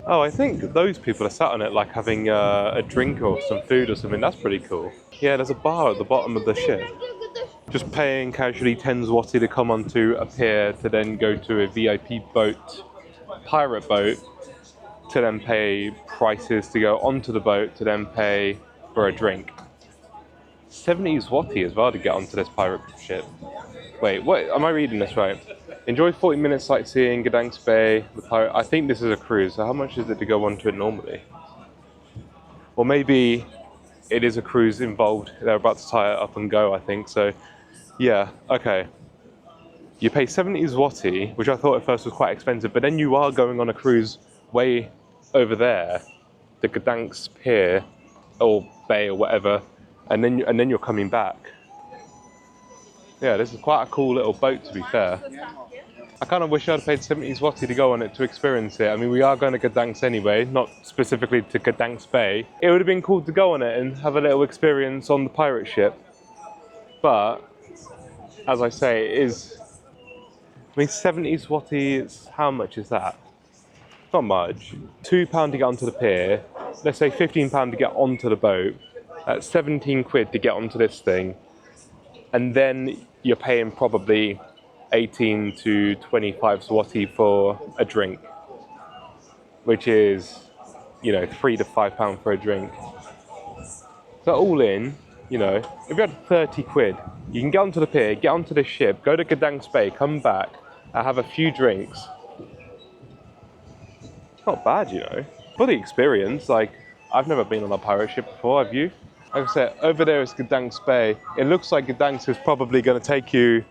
Oh, I think those people are sat on it like having a drink or some food or something. That's pretty cool. Yeah, there's a bar at the bottom of the ship. Just paying casually 10 zloty to come onto a pier to then go to a VIP boat, pirate boat, to then pay prices to go onto the boat to then pay for a drink. 70 zloty as well to get onto this pirate ship. Wait, what? Am I reading this right? Enjoy 40 minutes sightseeing Gdańsk Bay. The pirate. I think this is a cruise. So how much is it to go onto it normally? Or maybe it is a cruise involved. They're about to tie it up and go, I think. So, yeah, okay. You pay 70 zloty, which I thought at first was quite expensive, but then you are going on a cruise way over there, the Gdańsk pier or bay or whatever, and then you're coming back. Yeah, this is quite a cool little boat, to be fair. I kind of wish I'd paid 70 zloty to go on it to experience it. I mean, we are going to Gdańsk anyway, not specifically to Gdańsk Bay. It would have been cool to go on it and have a little experience on the pirate ship. But, as I say, it is... I mean, 70 zloty, how much is that? Not much. £2 to get onto the pier. Let's say £15 to get onto the boat. That's 17 quid to get onto this thing. And then you're paying probably 18 to 25 zloty for a drink, which is, you know, £3 to £5 for a drink. So all in, you know, if you had 30 quid, you can get onto the pier, get onto the ship, go to Gdańsk Bay, come back, and have a few drinks. Not bad, you know, for the experience. Like, I've never been on a pirate ship before, have you? Like I said, over there is Gdańsk Bay. It looks like Gdańsk is probably going to take you,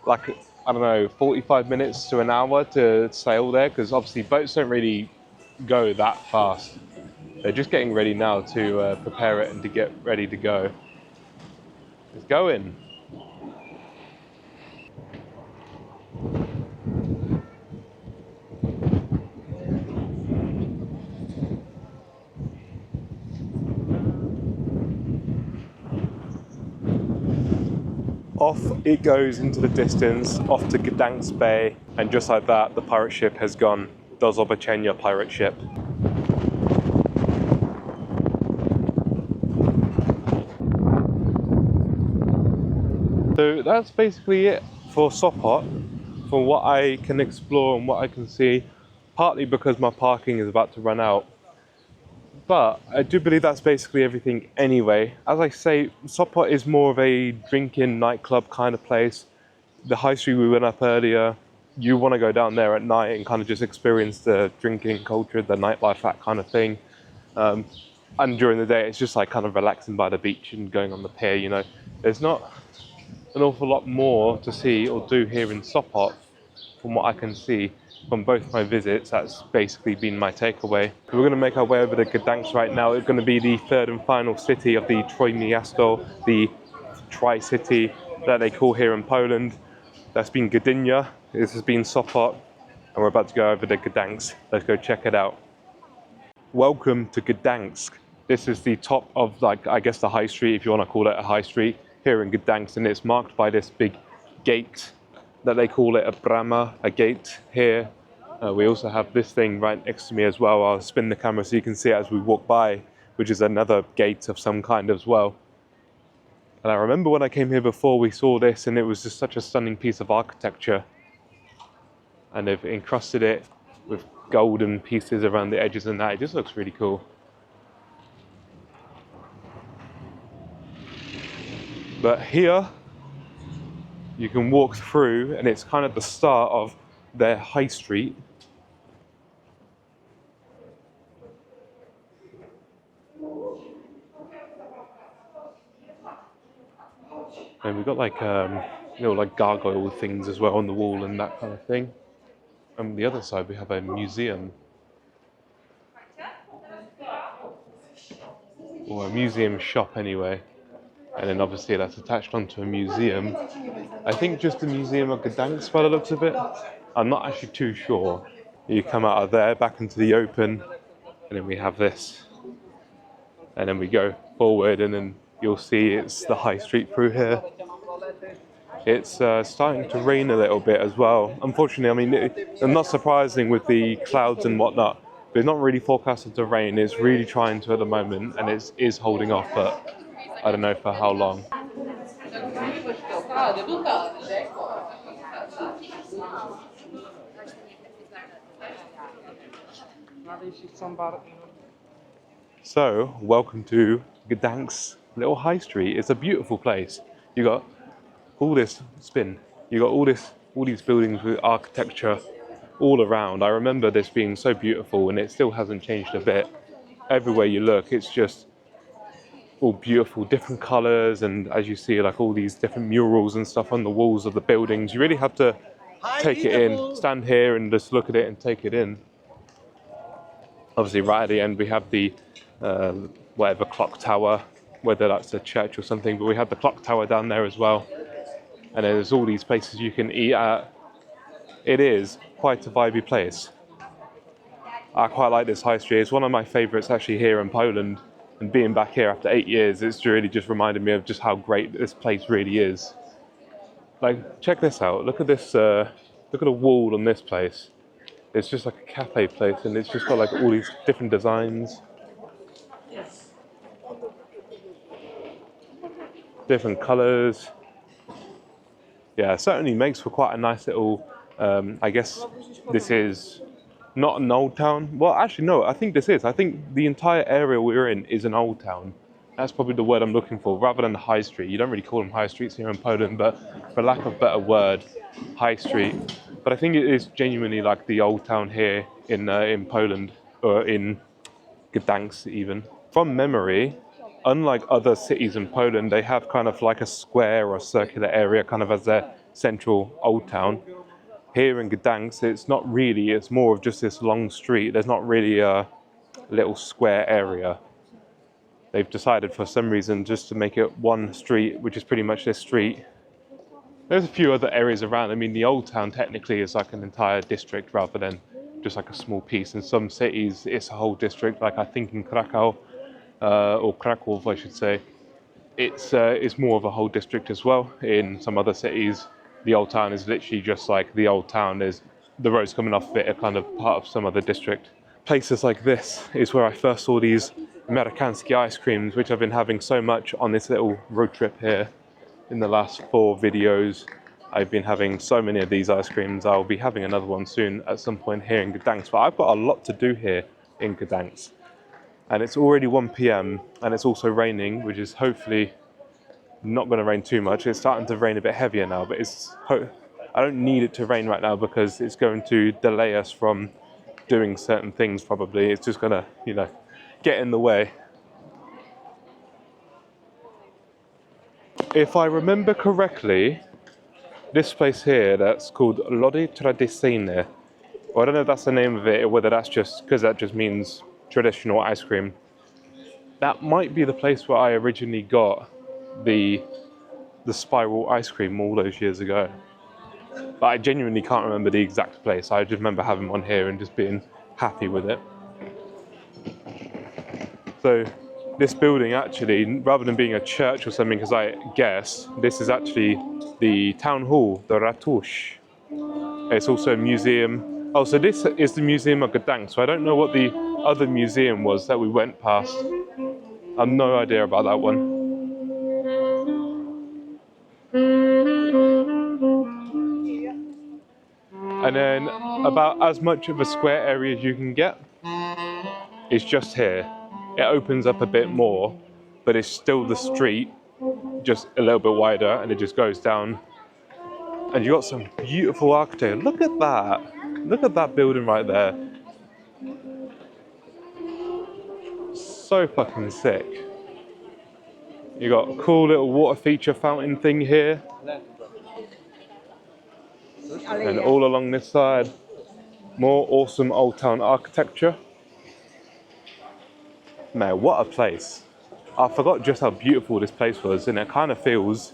like, I don't know, 45 minutes to an hour to sail there, because obviously boats don't really go that fast. They're just getting ready now to prepare it and to get ready to go. It's going. Off it goes into the distance, off to Gdańsk Bay, and just like that, the pirate ship has gone. Do zobaczenia, pirate ship. So that's basically it for Sopot, for what I can explore and what I can see, partly because my parking is about to run out. But I do believe that's basically everything anyway. As I say, Sopot is more of a drinking nightclub kind of place. The high street we went up earlier, you want to go down there at night and kind of just experience the drinking culture, the nightlife, that kind of thing. And during the day, it's just like kind of relaxing by the beach and going on the pier, you know. There's not an awful lot more to see or do here in Sopot from what I can see. From both my visits, that's basically been my takeaway. We're going to make our way over to Gdańsk right now. It's going to be the third and final city of the Trójmiasto, the Tri-City that they call here in Poland. That's been Gdynia, this has been Sopot, and we're about to go over to Gdańsk. Let's go check it out. Welcome to Gdańsk. This is the top of, like, I guess the high street, if you want to call it a high street, here in Gdańsk, and it's marked by this big gate that they call it a brama, a gate here. We also have this thing right next to me as well. I'll spin the camera so you can see it as we walk by, which is another gate of some kind as well. And I remember when I came here before, we saw this and it was just such a stunning piece of architecture. And they've encrusted it with golden pieces around the edges and that. It just looks really cool. But here you can walk through, and it's kind of the start of their high street. And we've got like like gargoyle things as well on the wall and that kind of thing. And on the other side we have a museum. Or a museum shop anyway. And then obviously that's attached onto a museum. I think just the Museum of Gdańsk by the looks of it. I'm not actually too sure. You come out of there back into the open, and then we have this. And then we go forward, and then you'll see it's the high street through here. It's starting to rain a little bit as well. Unfortunately, I mean, it's not surprising with the clouds and whatnot, but it's not really forecasted to rain. It's really trying to at the moment, and it is holding off, but I don't know for how long. So, welcome to Gdańsk's little high street. It's a beautiful place. You got all this you got all these buildings with architecture all around. I remember this being so beautiful, and it still hasn't changed a bit. Everywhere you look, it's just all beautiful, different colors, and as you see, like all these different murals and stuff on the walls of the buildings. You really have to take it in, stand here and just look at it and take it in. Obviously, right at the end, we have the whatever clock tower, whether that's a church or something, but we have the clock tower down there as well. And there's all these places you can eat at. It is quite a vibey place. I quite like this high street. It's one of my favorites actually here in Poland. And being back here after 8 years, it's really just reminded me of just how great this place really is. Like, check this out. Look at this, look at the wall on this place. It's just like a cafe place, and it's just got like all these different designs. Different colors. Yeah, it certainly makes for quite a nice little, I guess this is not an old town. Well, actually, no, I think this is. I think the entire area we're in is an old town. That's probably the word I'm looking for, rather than the high street. You don't really call them high streets here in Poland, but for lack of a better word, high street. But I think it is genuinely like the old town here in Poland, or in Gdańsk even. From memory, unlike other cities in Poland, they have kind of like a square or circular area kind of as their central old town. Here in Gdańsk, it's not really, it's more of just this long street. There's not really a little square area. They've decided for some reason just to make it one street, which is pretty much this street. There's a few other areas around. I mean, the old town technically is like an entire district rather than just like a small piece. In some cities, it's a whole district, like I think in Krakow, or Kraków, I should say. It's more of a whole district as well. In some other cities, the old town is literally just like the old town. There's the roads coming off of it are kind of part of some other district. Places like this is where I first saw these Amerykańskie ice creams, which I've been having so much on this little road trip here. In the last 4 videos, I've been having so many of these ice creams. I'll be having another one soon at some point here in Gdańsk. But I've got a lot to do here in Gdańsk. And it's already 1 p.m. and it's also raining, which is hopefully not going to rain too much. It's starting to rain a bit heavier now, but I don't need it to rain right now because it's going to delay us from doing certain things probably. It's just going to, you know, get in the way. If I remember correctly, this place here that's called Lody Tradycyjne, or I don't know if that's the name of it or whether that's just because that just means traditional ice cream. That might be the place where I originally got the spiral ice cream all those years ago. But I genuinely can't remember the exact place. I just remember having one here and just being happy with it. So this building actually, rather than being a church or something, because I guess this is actually the town hall, the Ratusz. It's also a museum. Oh, so this is the Museum of Gdańsk. So I don't know what the other museum was that we went past. I have no idea about that one. And then about as much of a square area as you can get is just here. It opens up a bit more, but it's still the street, just a little bit wider, and it just goes down. And you got some beautiful architecture. Look at that. Look at that building right there. So fucking sick. You got a cool little water feature fountain thing here. And all along this side, more awesome old town architecture. Man, what a place. I forgot just how beautiful this place was, and it kind of feels,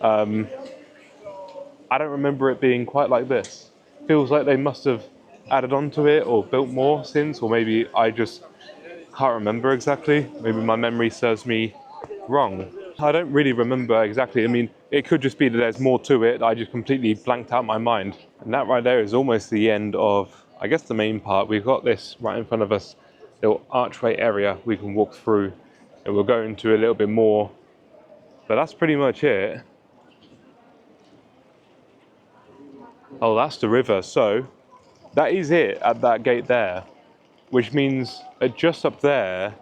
I don't remember it being quite like this. Feels like they must have added on to it or built more since, or maybe I just can't remember exactly. Maybe my memory serves me wrong. I don't really remember exactly. I mean, it could just be that there's more to it. I just completely blanked out my mind. And that right there is almost the end of, I guess, the main part. We've got this right in front of us, little archway area we can walk through, and we'll go into a little bit more. But that's pretty much it. Oh, that's the river. So that is it at that gate there, which means that just up there,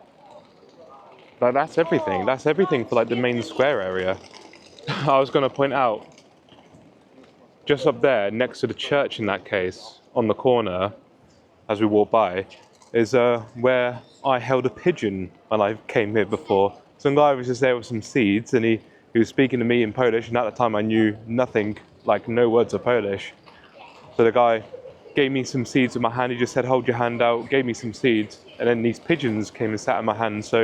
but that's everything. That's everything for like the main square area. I was going to point out, just up there, next to the church in that case, on the corner, as we walk by, is where I held a pigeon when I came here before. Some guy was just there with some seeds, and he was speaking to me in Polish, and at the time I knew nothing, like no words of Polish. So the guy gave me some seeds with my hand. He just said, hold your hand out, gave me some seeds, and then these pigeons came and sat in my hand. So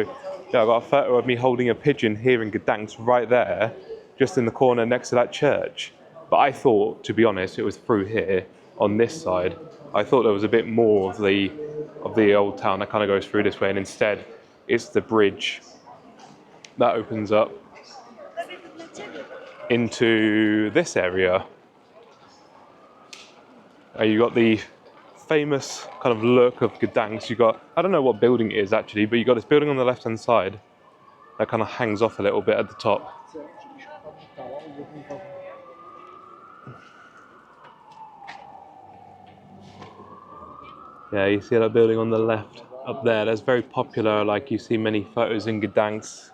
yeah, I got a photo of me holding a pigeon here in Gdańsk right there, just in the corner next to that church. But I thought, to be honest, it was through here on this side. I thought there was a bit more of the old town that kind of goes through this way, and instead it's the bridge that opens up into this area. You got the famous kind of look of Gdańsk. You got, I don't know what building it is actually, but you got this building on the left hand side that kind of hangs off a little bit at the top. Yeah, you see that building on the left up there. That's very popular. Like, you see many photos in Gdańsk,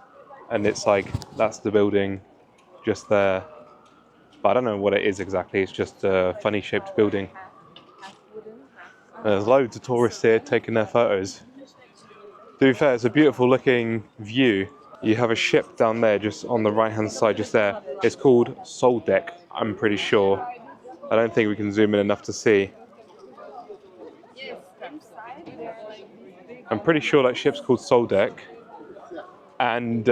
and it's like, that's the building just there. But I don't know what it is exactly. It's just a funny shaped building. There's loads of tourists here taking their photos. To be fair, it's a beautiful looking view. You have a ship down there just on the right hand side, just there. It's called Sopot, I'm pretty sure. I don't think we can zoom in enough to see. I'm pretty sure that ship's called Sopot. And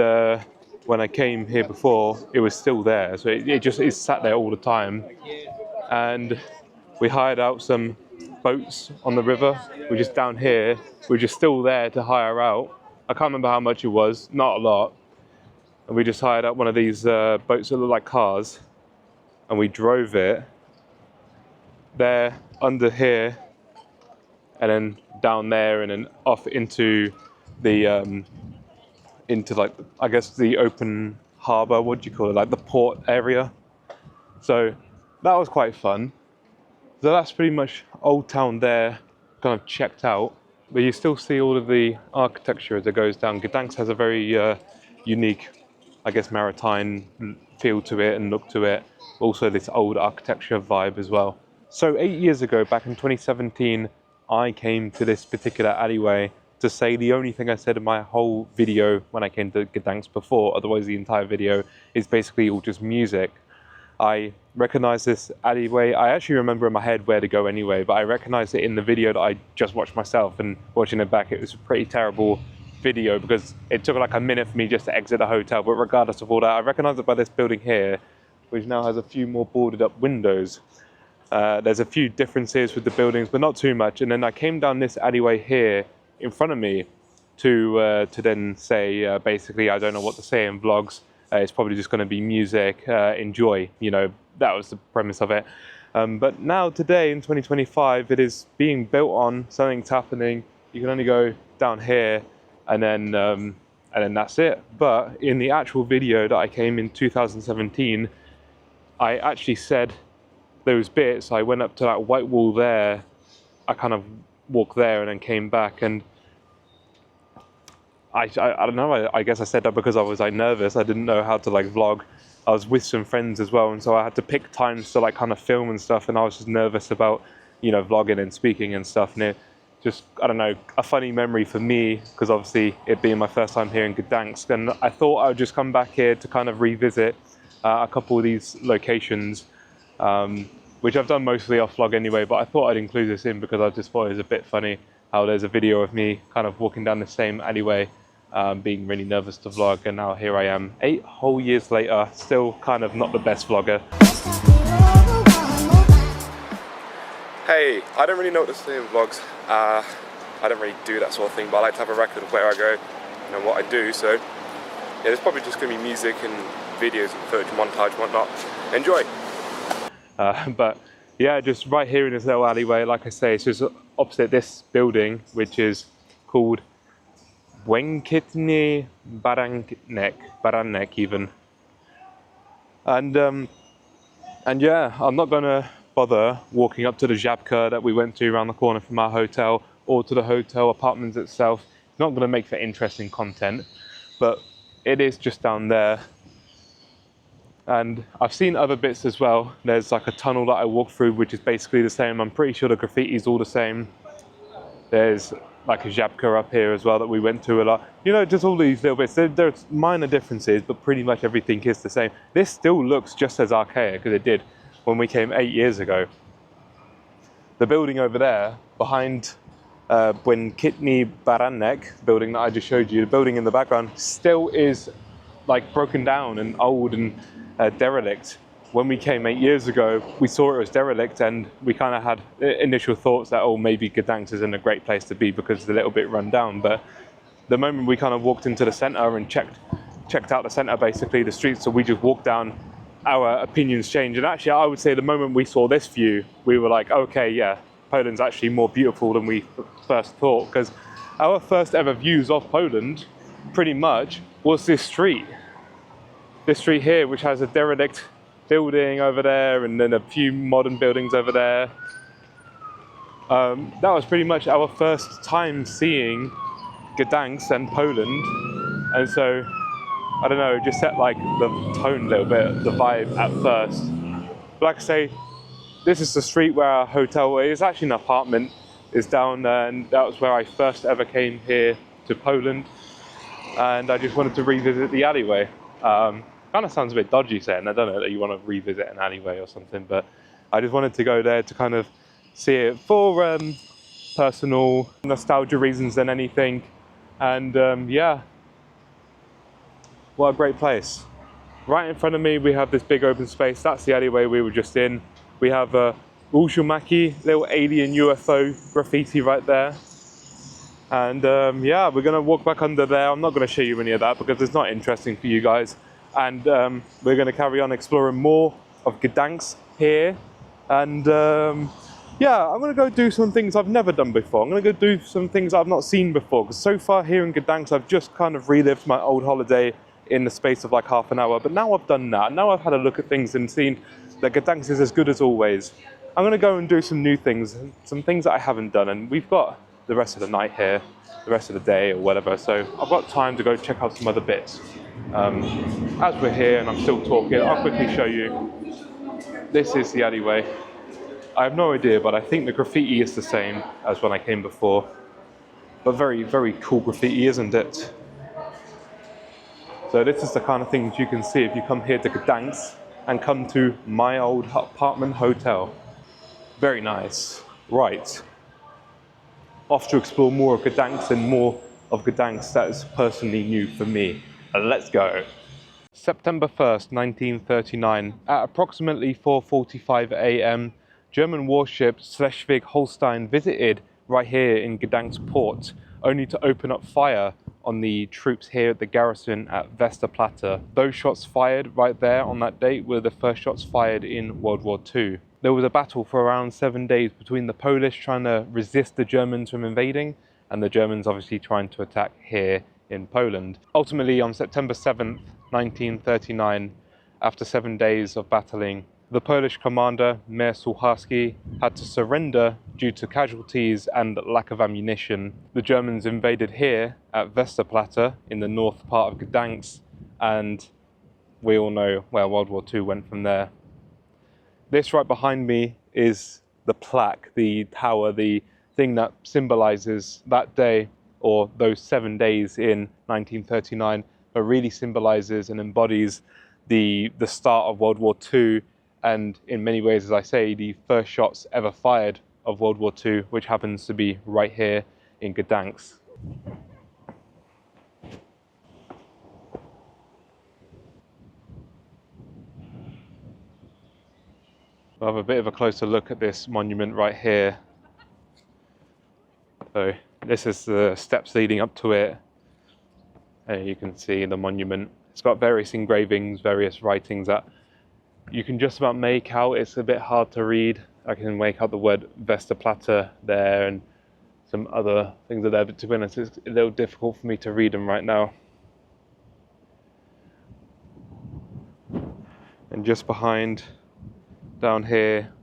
when I came here before, it was still there. So it just is sat there all the time. And we hired out some boats on the river. We're just down here. We're just still there to hire out. I can't remember how much it was, not a lot. And we just hired out one of these boats that look like cars. And we drove it there, under here, and then down there, and then off into the, into like, I guess the open harbour, what do you call it, like the port area. So that was quite fun. So that's pretty much Old Town there, kind of checked out. But you still see all of the architecture as it goes down. Gdańsk has a very unique, I guess, maritime feel to it and look to it. Also this old architecture vibe as well. So 8 years ago, back in 2017, I came to this particular alleyway to say the only thing I said in my whole video when I came to Gdańsk before, otherwise the entire video is basically all just music. I recognize this alleyway. I actually remember in my head where to go anyway, but I recognized it in the video that I just watched myself, and watching it back, it was a pretty terrible video because it took like a minute for me just to exit the hotel. But regardless of all that, I recognize it by this building here, which now has a few more boarded up windows. There's a few differences with the buildings, but not too much. And then I came down this alleyway here in front of me to then say, basically, I don't know what to say in vlogs. It's probably just going to be music, enjoy, you know, that was the premise of it. But now today in 2025, it is being built on, something's happening. You can only go down here and then that's it. But in the actual video that I came in 2017, I actually said those bits, I went up to that white wall there. I kind of walked there and then came back, and I don't know, I guess I said that because I was like nervous. I didn't know how to like vlog. I was with some friends as well, and so I had to pick times to like kind of film and stuff, and I was just nervous about, you know, vlogging and speaking and stuff. And it just, I don't know, a funny memory for me, because obviously it being my first time here in Gdańsk, and I thought I would just come back here to kind of revisit a couple of these locations, which I've done mostly off vlog anyway, but I thought I'd include this in because I just thought it was a bit funny how there's a video of me kind of walking down the same alleyway, being really nervous to vlog, and now here I am 8 whole years later, still kind of not the best vlogger. Hey, I don't really know what to say in vlogs. I don't really do that sort of thing, but I like to have a record of where I go and what I do, so yeah, there's probably just going to be music and videos and footage, montage, whatnot. Enjoy! But yeah, just right here in this little alleyway, like I say, it's just opposite this building, which is called Błękitny Baranek even. And yeah, I'm not gonna bother walking up to the Żabka that we went to around the corner from our hotel, or to the hotel apartments itself. It's not gonna make for interesting content, but it is just down there. And I've seen other bits as well. There's like a tunnel that I walked through, which is basically the same. I'm pretty sure the graffiti's all the same. There's like a Żabka up here as well that we went to a lot. You know, just all these little bits. There's minor differences, but pretty much everything is the same. This still looks just as archaic as it did when we came 8 years ago. The building over there, behind Błękitny Baranek, building that I just showed you, the building in the background, still is like broken down and old and derelict. When we came 8 years ago, we saw it was derelict, and we kind of had initial thoughts that, oh, maybe Gdańsk isn't a great place to be because it's a little bit run down. But the moment we kind of walked into the center and checked out the center, basically the streets, so we just walked down, our opinions changed. And actually, I would say the moment we saw this view, we were like, okay, yeah, Poland's actually more beautiful than we first thought, because our first ever views of Poland pretty much was this street here, which has a derelict building over there and then a few modern buildings over there. That was pretty much our first time seeing Gdańsk and Poland, and so I don't know, it just set like the tone a little bit, the vibe at first. But like I say, this is the street where our hotel is. Actually an apartment is down there, and that was where I first ever came here to Poland, and I just wanted to revisit the alleyway. Kind of sounds a bit dodgy saying, I don't know, that you want to revisit an alleyway or something, but I just wanted to go there to kind of see it for personal nostalgia reasons than anything. And yeah, what a great place. Right in front of me we have this big open space. That's the alleyway we were just in. We have a Ushumaki, little alien UFO graffiti right there. And yeah, we're going to walk back under there. I'm not going to show you any of that because it's not interesting for you guys. And we're going to carry on exploring more of Gdańsk here. And yeah, I'm going to go do some things I've never done before. I'm going to go do some things I've not seen before. Because so far here in Gdańsk, I've just kind of relived my old holiday in the space of like half an hour. But now I've done that. Now I've had a look at things and seen that Gdańsk is as good as always. I'm going to go and do some new things, some things that I haven't done. And we've got the rest of the night here, the rest of the day or whatever. So I've got time to go check out some other bits. As we're here and I'm still talking, I'll quickly show you. This is the alleyway. I have no idea, but I think the graffiti is the same as when I came before. But very, very cool graffiti, isn't it? So this is the kind of things you can see if you come here to Gdańsk and come to my old apartment hotel. Very nice. Right. Off to explore more of Gdańsk and more of Gdańsk that is personally new for me. Let's go. September 1st, 1939. At approximately 4:45 a.m., German warship Schleswig-Holstein visited right here in Gdańsk port, only to open up fire on the troops here at the garrison at Westerplatte. Those shots fired right there on that date were the first shots fired in World War II. There was a battle for around 7 days between the Polish trying to resist the Germans from invading, and the Germans obviously trying to attack here in Poland. Ultimately, on September 7th, 1939, after 7 days of battling, The Polish commander, Mayor Sucharski, had to surrender due to casualties and lack of ammunition. The Germans invaded here at Westerplatte in the north part of Gdańsk, and we all know where World War II went from there. This right behind me is the plaque, the tower, the thing that symbolizes that day, or those 7 days in 1939, but really symbolizes and embodies the start of World War II, and in many ways, as I say, the first shots ever fired of World War II, which happens to be right here in Gdańsk. We'll have a bit of a closer look at this monument right here. So this is the steps leading up to it. And you can see the monument. It's got various engravings, various writings that you can just about make out. It's a bit hard to read. I can make out the word Westerplatte there and some other things are there, but to be honest, it's a little difficult for me to read them right now. And just behind, down here,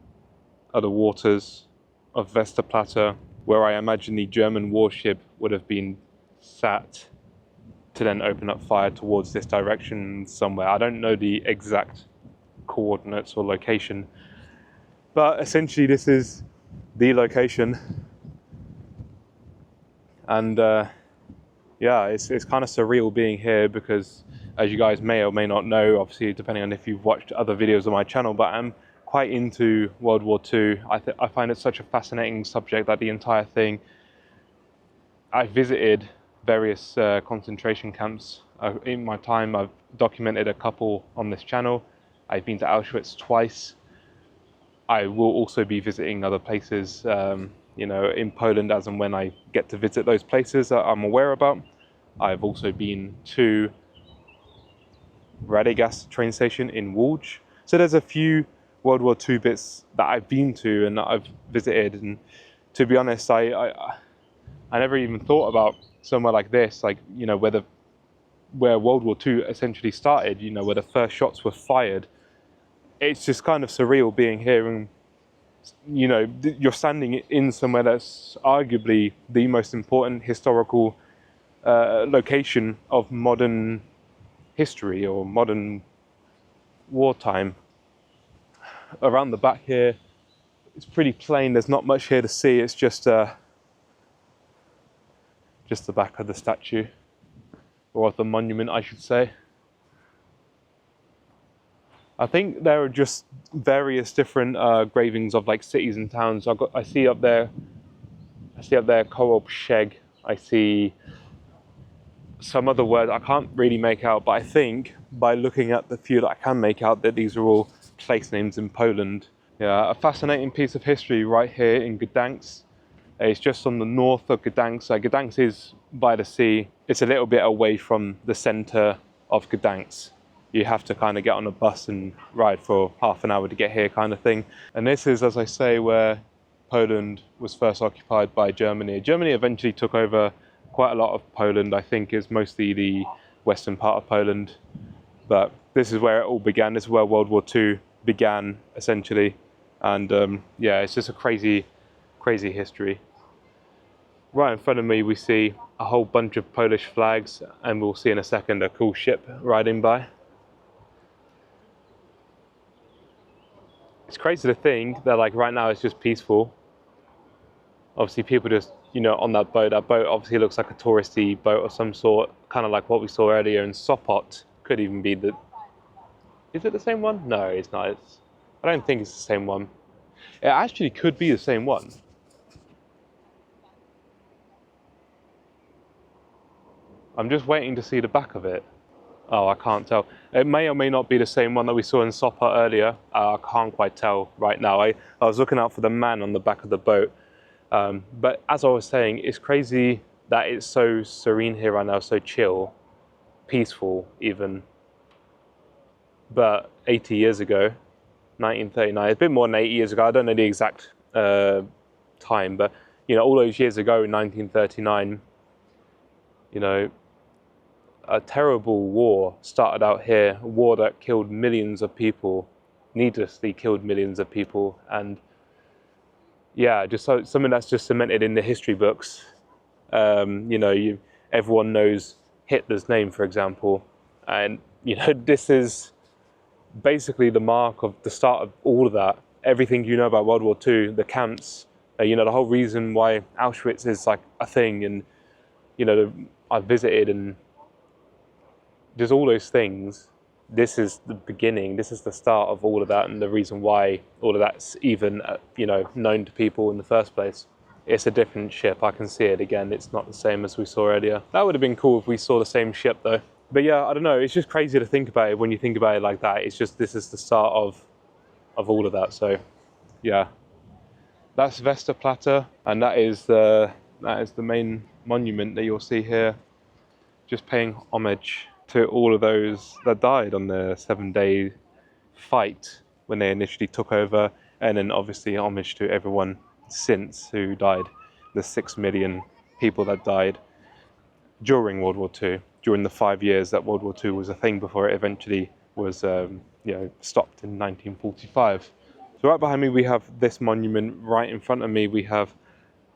are the waters of Westerplatte, where I imagine the German warship would have been sat to then open up fire towards this direction somewhere. I don't know the exact coordinates or location, but essentially this is the location. And yeah, it's kind of surreal being here because, as you guys may or may not know, obviously depending on if you've watched other videos on my channel, but I'm quite into World War II. I find it such a fascinating subject that the entire thing. I visited various concentration camps in my time. I've documented a couple on this channel. I've been to Auschwitz twice. I will also be visiting other places, you know, in Poland as and when I get to visit those places that I'm aware about. I've also been to Radegast train station in Wold. So there's a few World War II bits that I've been to and that I've visited, and to be honest, I never even thought about somewhere like this, like, you know, where World War II essentially started, you know, where the first shots were fired. It's just kind of surreal being here, and you know, you're standing in somewhere that's arguably the most important historical location of modern history or modern wartime. Around the back here, it's pretty plain. There's not much here to see. It's just the back of the statue, or of the monument, I should say. I think there are just various different gravings of like cities and towns. I see up there Kołobrzeg. I see some other words I can't really make out, but I think by looking at the few that I can make out that these are all place names in Poland. Yeah, a fascinating piece of history right here in Gdańsk. It's just on the north of Gdańsk. Gdańsk is by the sea. It's a little bit away from the center of Gdańsk. You have to kind of get on a bus and ride for half an hour to get here, kind of thing. And this is, as I say, where Poland was first occupied by Germany. Germany eventually took over quite a lot of Poland. I think is mostly the western part of Poland. But this is where it all began. This is where World War II began, essentially. And yeah, it's just a crazy, crazy history. Right in front of me, we see a whole bunch of Polish flags, and we'll see in a second a cool ship riding by. It's crazy to think that, like, right now it's just peaceful. Obviously, people just, you know, on that boat. That boat obviously looks like a touristy boat of some sort, kind of like what we saw earlier in Sopot. Could even be the... Is it the same one? No, it's not. I don't think it's the same one. It actually could be the same one. I'm just waiting to see the back of it. Oh, I can't tell. It may or may not be the same one that we saw in Sopot earlier. I can't quite tell right now. I was looking out for the man on the back of the boat. But as I was saying, it's crazy that it's so serene here right now, so chill, peaceful even. But 80 years ago, 1939, it's a bit more than 80 years ago, I don't know the exact time, but, you know, all those years ago in 1939, you know, a terrible war started out here, a war that killed millions of people, needlessly killed millions of people. And yeah, just something that's just cemented in the history books. You know, everyone knows Hitler's name, for example, and you know, this is basically the mark of the start of all of that. Everything you know about World War II, the camps, you know, the whole reason why Auschwitz is like a thing, and you know, I visited, and just all those things. This is the beginning. This is the start of all of that, and the reason why all of that's even, you know, known to people in the first place. It's a different ship. I can see it again. It's not the same as we saw earlier. That would have been cool if we saw the same ship, though. But yeah, I don't know. It's just crazy to think about it when you think about it like that. It's just, this is the start of all of that. So yeah, that's Westerplatte, and that is the main monument that you'll see here, just paying homage to all of those that died on the 7-day fight when they initially took over, and then obviously homage to everyone since who died, the 6 million people that died during World War II, during the 5 years that World War II was a thing before it eventually was you know, stopped in 1945. So right behind me we have this monument. Right in front of me we have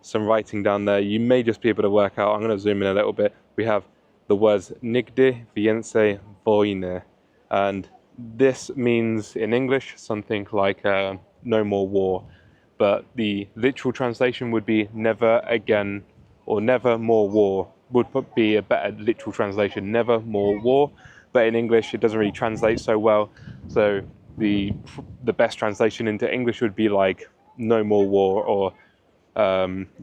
some writing down there. You may just be able to work out. I'm going to zoom in a little bit. We have the words Nigdy Więcej Wojny, and this means in English something like no more war, but the literal translation would be never again, or never more war would be a better literal translation, never more war. But in English it doesn't really translate so well, so the best translation into English would be like no more war, or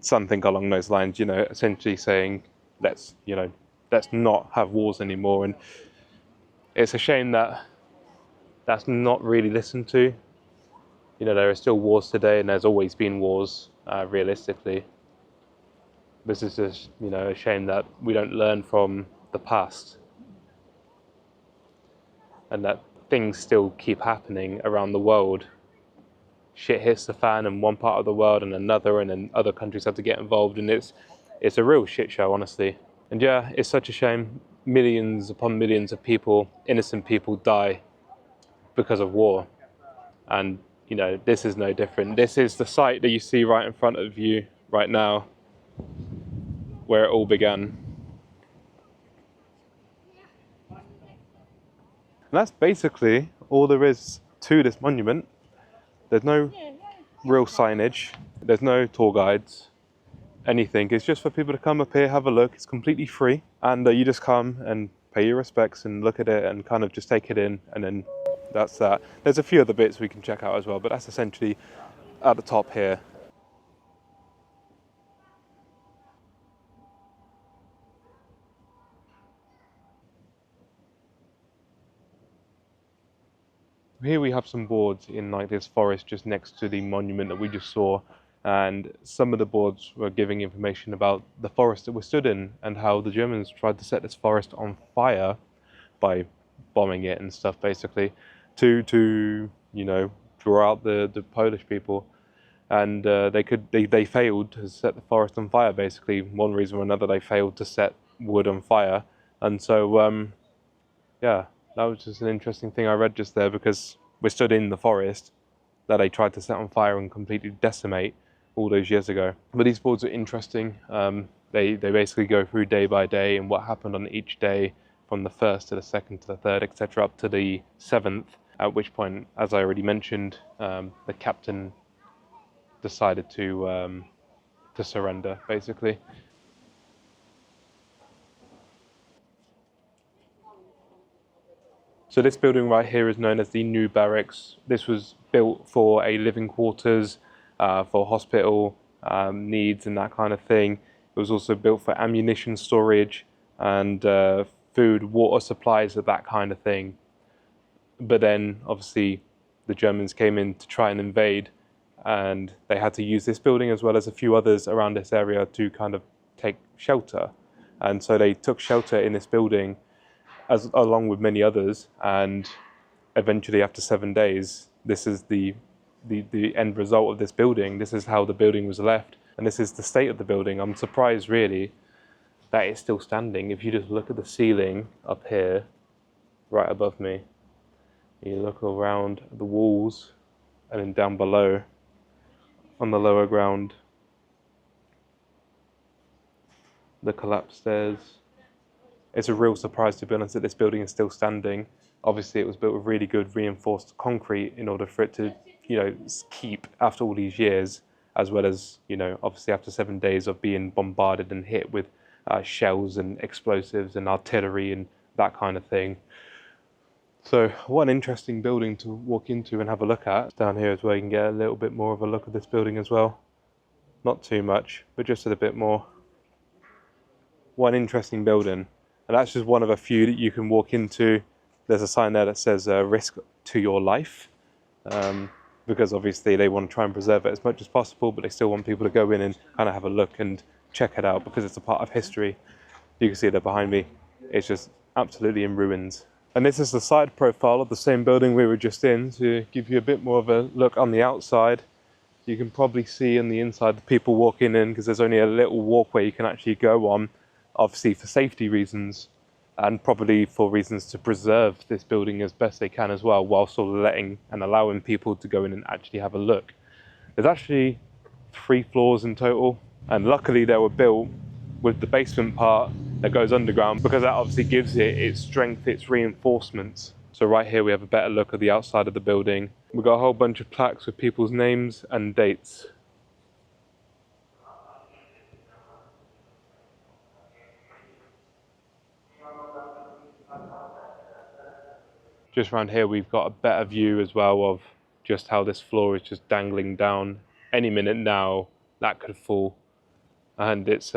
something along those lines, you know, essentially saying let's not have wars anymore. And it's a shame that that's not really listened to. You know, there are still wars today, and there's always been wars, realistically. This is just, you know, a shame that we don't learn from the past, and that things still keep happening around the world. Shit hits the fan in one part of the world and another, and then other countries have to get involved, and it's a real shit show, honestly. And yeah, it's such a shame. Millions upon millions of people, innocent people, die because of war. And you know, this is no different. This is the site that you see right in front of you right now, where it all began. And that's basically all there is to this monument. There's no real signage, there's no tour guides, anything. It's just for people to come up here, have a look. It's completely free, and you just come and pay your respects and look at it and kind of just take it in, and then that's that. There's a few other bits we can check out as well, but that's essentially at the top here. Here we have some boards in like this forest just next to the monument that we just saw, and some of the boards were giving information about the forest that we stood in and how the Germans tried to set this forest on fire by bombing it and stuff, basically, to you know, draw out the Polish people. And they failed to set the forest on fire, basically. One reason or another, they failed to set wood on fire. And so yeah, that was just an interesting thing I read just there, because we stood in the forest that they tried to set on fire and completely decimate all those years ago. But these boards are interesting. They basically go through day by day and what happened on each day, from the 1st to the 2nd to the 3rd, etc., up to the 7th, at which point, as I already mentioned, the captain decided to surrender, basically. So this building right here is known as the New Barracks. This was built for a living quarters, for hospital needs and that kind of thing. It was also built for ammunition storage and food, water supplies, that kind of thing. But then obviously the Germans came in to try and invade, and they had to use this building as well as a few others around this area to kind of take shelter. And so they took shelter in this building along with many others, and eventually after 7 days, this is the end result of this building. This is how the building was left, and this is the state of the building. I'm surprised really that it's still standing. If you just look at the ceiling up here, right above me, You look around the walls, and then down below, on the lower ground, the collapsed stairs. It's a real surprise, to be honest, that this building is still standing. Obviously, it was built with really good reinforced concrete in order for it to, keep after all these years, as well as, obviously after 7 days of being bombarded and hit with shells and explosives and artillery and that kind of thing. So what an interesting building to walk into and have a look at. Down here as well, you can get a little bit more of a look at this building as well. Not too much, but just a bit more. What an interesting building. And that's just one of a few that you can walk into. There's a sign there that says risk to your life, because obviously they want to try and preserve it as much as possible, but they still want people to go in and kind of have a look and check it out because it's a part of history. You can see that behind me. It's just absolutely in ruins. And this is the side profile of the same building we were just in, to give you a bit more of a look on the outside. You can probably see on the inside the people walking in, because there's only a little walkway you can actually go on, obviously for safety reasons, and probably for reasons to preserve this building as best they can as well, whilst still letting and allowing people to go in and actually have a look. There's actually 3 floors in total, and luckily they were built with the basement part that goes underground, because that obviously gives it its strength, its reinforcements. So right here we have a better look at the outside of the building. We've got a whole bunch of plaques with people's names and dates. Just around here we've got a better view as well of just how this floor is just dangling down. Any minute now that could fall, and it's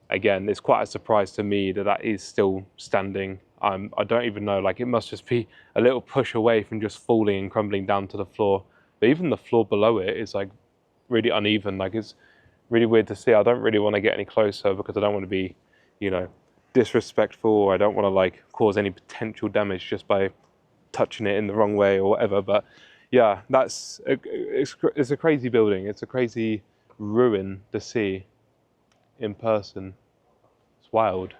again, it's quite a surprise to me that that is still standing. I don't even know, like, it must just be a little push away from just falling and crumbling down to the floor. But even the floor below it is like really uneven. Like, it's really weird to see. I don't really want to get any closer because I don't want to be, disrespectful, or I don't want to like cause any potential damage just by touching it in the wrong way or whatever. But yeah, it's a crazy building. It's a crazy ruin to see in person. It's wild.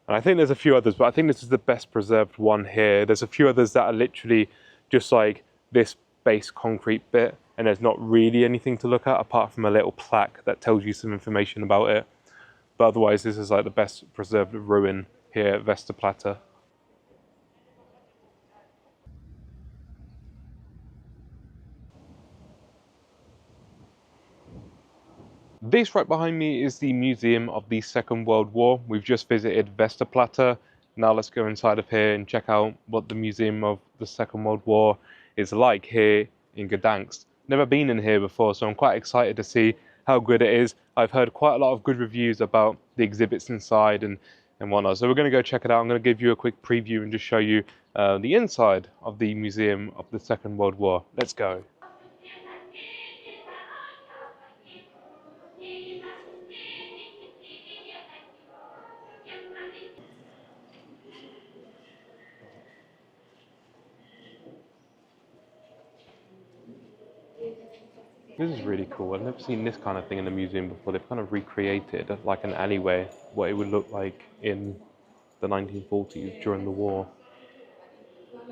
And I think there's a few others, but I think this is the best preserved one here. There's a few others that are literally just like this base concrete bit, and there's not really anything to look at apart from a little plaque that tells you some information about it. But otherwise, this is like the best preserved ruin here at Westerplatte. This right behind me is the Museum of the Second World War. We've just visited Westerplatte. Now let's go inside of here and check out what the Museum of the Second World War is like here in Gdańsk. Never been in here before, so I'm quite excited to see how good it is. I've heard quite a lot of good reviews about the exhibits inside and whatnot. So we're going to go check it out. I'm going to give you a quick preview and just show you the inside of the Museum of the Second World War. Let's go. This is really cool. I've never seen this kind of thing in a museum before. They've kind of recreated, like an alleyway, what it would look like in the 1940s during the war.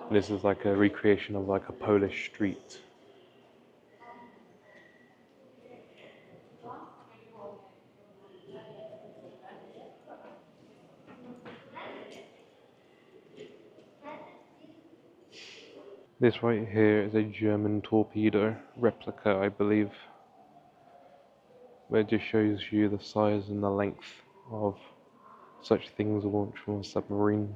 And this is like a recreation of like a Polish street. This right here is a German torpedo replica, I believe, where it just shows you the size and the length of such things launched from a submarine.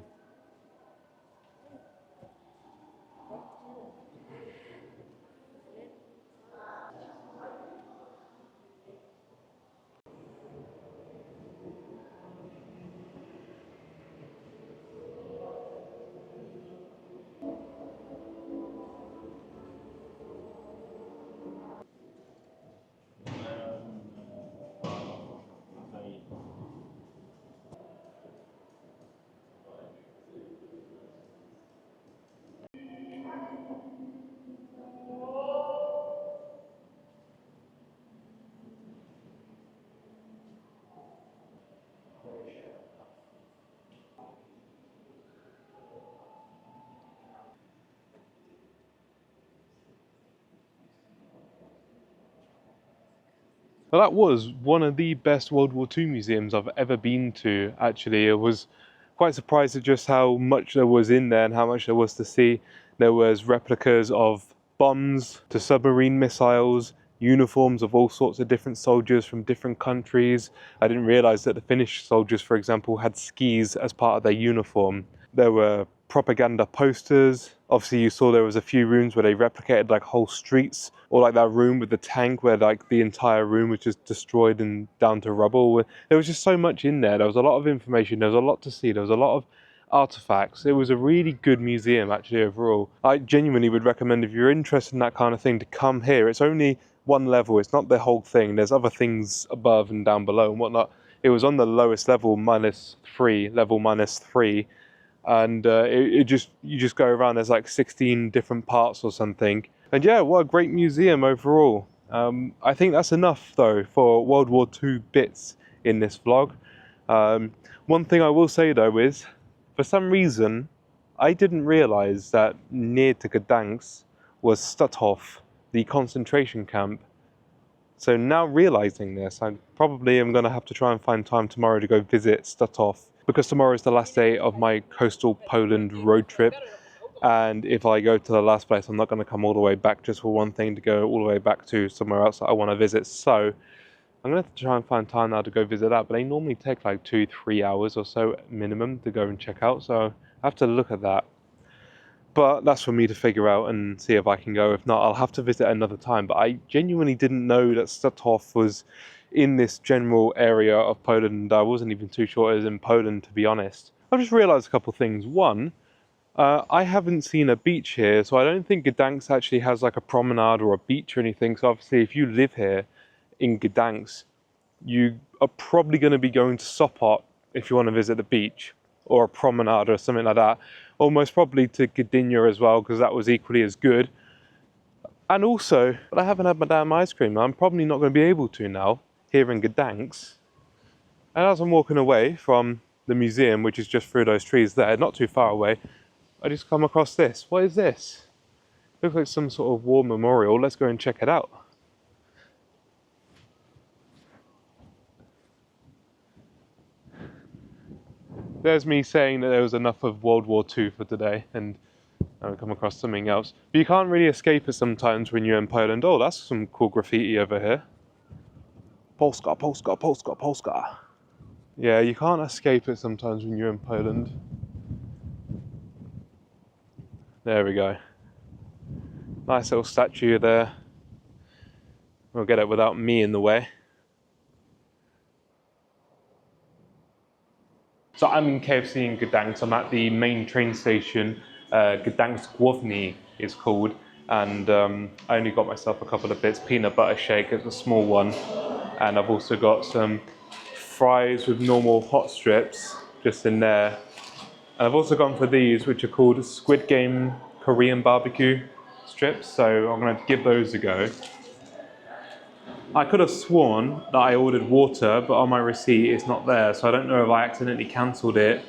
Well, that was one of the best World War II museums I've ever been to, actually. I was quite surprised at just how much there was in there and how much there was to see. There was replicas of bombs to submarine missiles, uniforms of all sorts of different soldiers from different countries. I didn't realise that the Finnish soldiers, for example, had skis as part of their uniform. There were propaganda posters. Obviously you saw there was a few rooms where they replicated like whole streets, or like that room with the tank where like the entire room was just destroyed and down to rubble. There was just so much in there. There was a lot of information, there was a lot to see, there was a lot of artifacts. It was a really good museum actually overall. I genuinely would recommend, if you're interested in that kind of thing, to come here. It's only one level, it's not the whole thing. There's other things above and down below and whatnot. It was on the lowest level, level -3. And you just go around, there's like 16 different parts or something. And yeah, what a great museum overall. I think that's enough though for World War II bits in this vlog. One thing I will say though is, for some reason, I didn't realise that near to Gdańsk was Sopot, the concentration camp. So now realising this, I probably am going to have to try and find time tomorrow to go visit Sopot, because tomorrow is the last day of my coastal Poland road trip. And if I go to the last place, I'm not going to come all the way back just for one thing to go all the way back to somewhere else that I want to visit. So I'm going to have to try and find time now to go visit that. But they normally take like 2-3 hours or so minimum to go and check out. So I have to look at that. But that's for me to figure out and see if I can go. If not, I'll have to visit another time. But I genuinely didn't know that Sopot was in this general area of Poland. I wasn't even too sure it was in Poland, to be honest. I've just realised a couple of things. One, I haven't seen a beach here, so I don't think Gdańsk actually has like a promenade or a beach or anything. So obviously if you live here in Gdańsk, you are probably going to be going to Sopot if you want to visit the beach, or a promenade or something like that. Or most probably to Gdynia as well, because that was equally as good. And also, but I haven't had my damn ice cream. I'm probably not going to be able to now, here in Gdańsk. And as I'm walking away from the museum, which is just through those trees there, not too far away, I just come across this. What is this? Looks like some sort of war memorial. Let's go and check it out. There's me saying that there was enough of World War II for today, and I come across something else. But you can't really escape it sometimes when you're in Poland. Oh, that's some cool graffiti over here. Polska, Polska, Polska, Polska. Yeah, you can't escape it sometimes when you're in Poland. There we go. Nice little statue there. We'll get it without me in the way. So I'm in KFC in Gdańsk. I'm at the main train station. Gdańsk Główny is called. And I only got myself a couple of bits. Peanut butter shake, it's a small one. And I've also got some fries with normal hot strips just in there. And I've also gone for these, which are called Squid Game Korean barbecue strips. So I'm going to give those a go. I could have sworn that I ordered water, but on my receipt it's not there. So I don't know if I accidentally cancelled it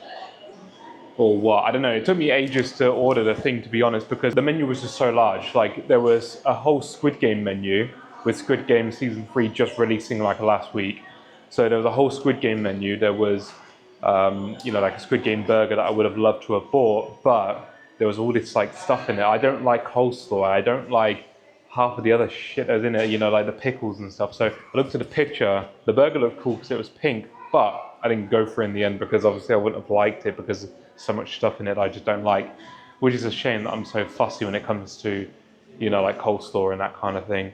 or what. I don't know. It took me ages to order the thing, to be honest, because the menu was just so large. Like, there was a whole Squid Game menu, with Squid Game season 3 just releasing like last week. So there was a whole Squid Game menu. There was, you know, like a Squid Game burger that I would have loved to have bought, but there was all this like stuff in it. I don't like coleslaw. I don't like half of the other shit that's in it, you know, like the pickles and stuff. So I looked at the picture. The burger looked cool because it was pink, but I didn't go for it in the end because obviously I wouldn't have liked it because there's so much stuff in it I just don't like, which is a shame that I'm so fussy when it comes to, you know, like coleslaw and that kind of thing.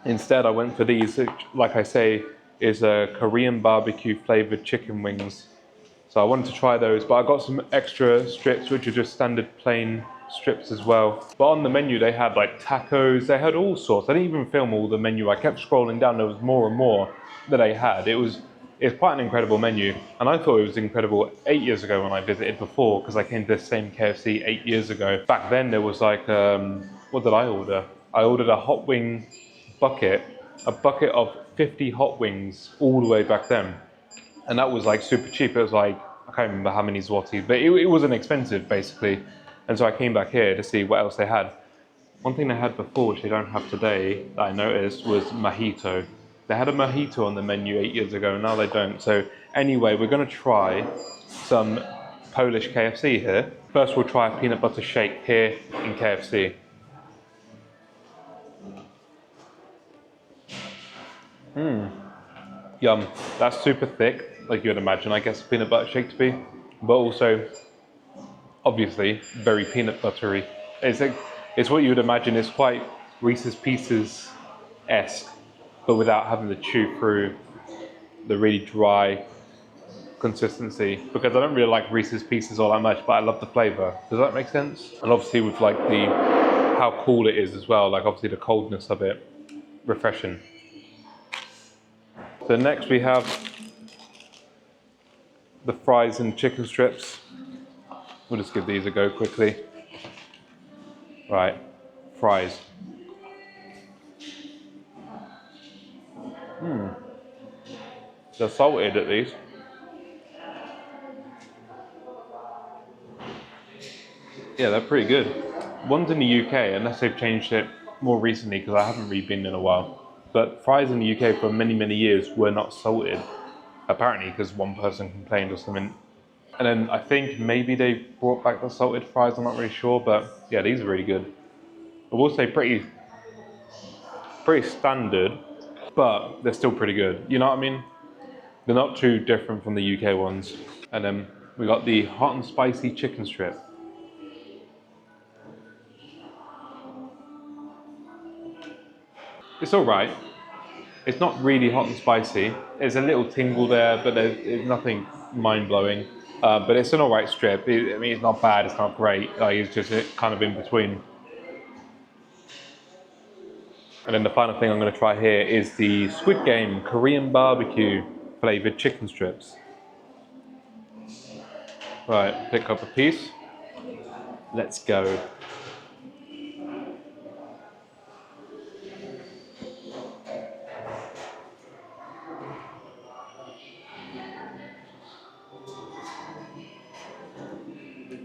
Instead, I went for these, which, like I say, is a Korean barbecue flavored chicken wings. So I wanted to try those, but I got some extra strips, which are just standard plain strips as well. But on the menu, they had like tacos, they had all sorts. I didn't even film all the menu. I kept scrolling down, there was more and more that they had. It's quite an incredible menu. And I thought it was incredible 8 years ago when I visited before, because I came to the same KFC 8 years ago. Back then there was like, what did I order? I ordered a hot wing bucket, a bucket of 50 hot wings all the way back then. And that was like super cheap. It was like, I can't remember how many zloty, but it wasn't expensive basically. And so I came back here to see what else they had. One thing they had before, which they don't have today, that I noticed was mojito. They had a mojito on the menu 8 years ago, and now they don't. So anyway, we're going to try some Polish KFC here. First, we'll try a peanut butter shake here in KFC. Yum. That's super thick, like you would imagine, I guess, a peanut butter shake to be, but also, obviously, very peanut buttery. It's what you would imagine. It's quite Reese's Pieces-esque, but without having to chew through the really dry consistency, because I don't really like Reese's Pieces all that much, but I love the flavour. Does that make sense? And obviously with like how cool it is as well, like obviously the coldness of it, refreshing. So next we have the fries and chicken strips. We'll just give these a go quickly. Right, fries. They're salted at least. Yeah, they're pretty good. One's in the UK, unless they've changed it more recently, because I haven't really been in a while. But fries in the UK for many, many years were not salted. Apparently, because one person complained or something. And then I think maybe they brought back the salted fries, I'm not really sure, but yeah, these are really good. I will say pretty standard, but they're still pretty good. You know what I mean? They're not too different from the UK ones. And then we got the hot and spicy chicken strip. It's all right. It's not really hot and spicy. There's a little tingle there, but there's nothing mind-blowing. But it's an all right strip. I mean, it's not bad, it's not great. It's just kind of in between. And then the final thing I'm going to try here is the Squid Game Korean barbecue flavoured chicken strips. Right, pick up a piece. Let's go.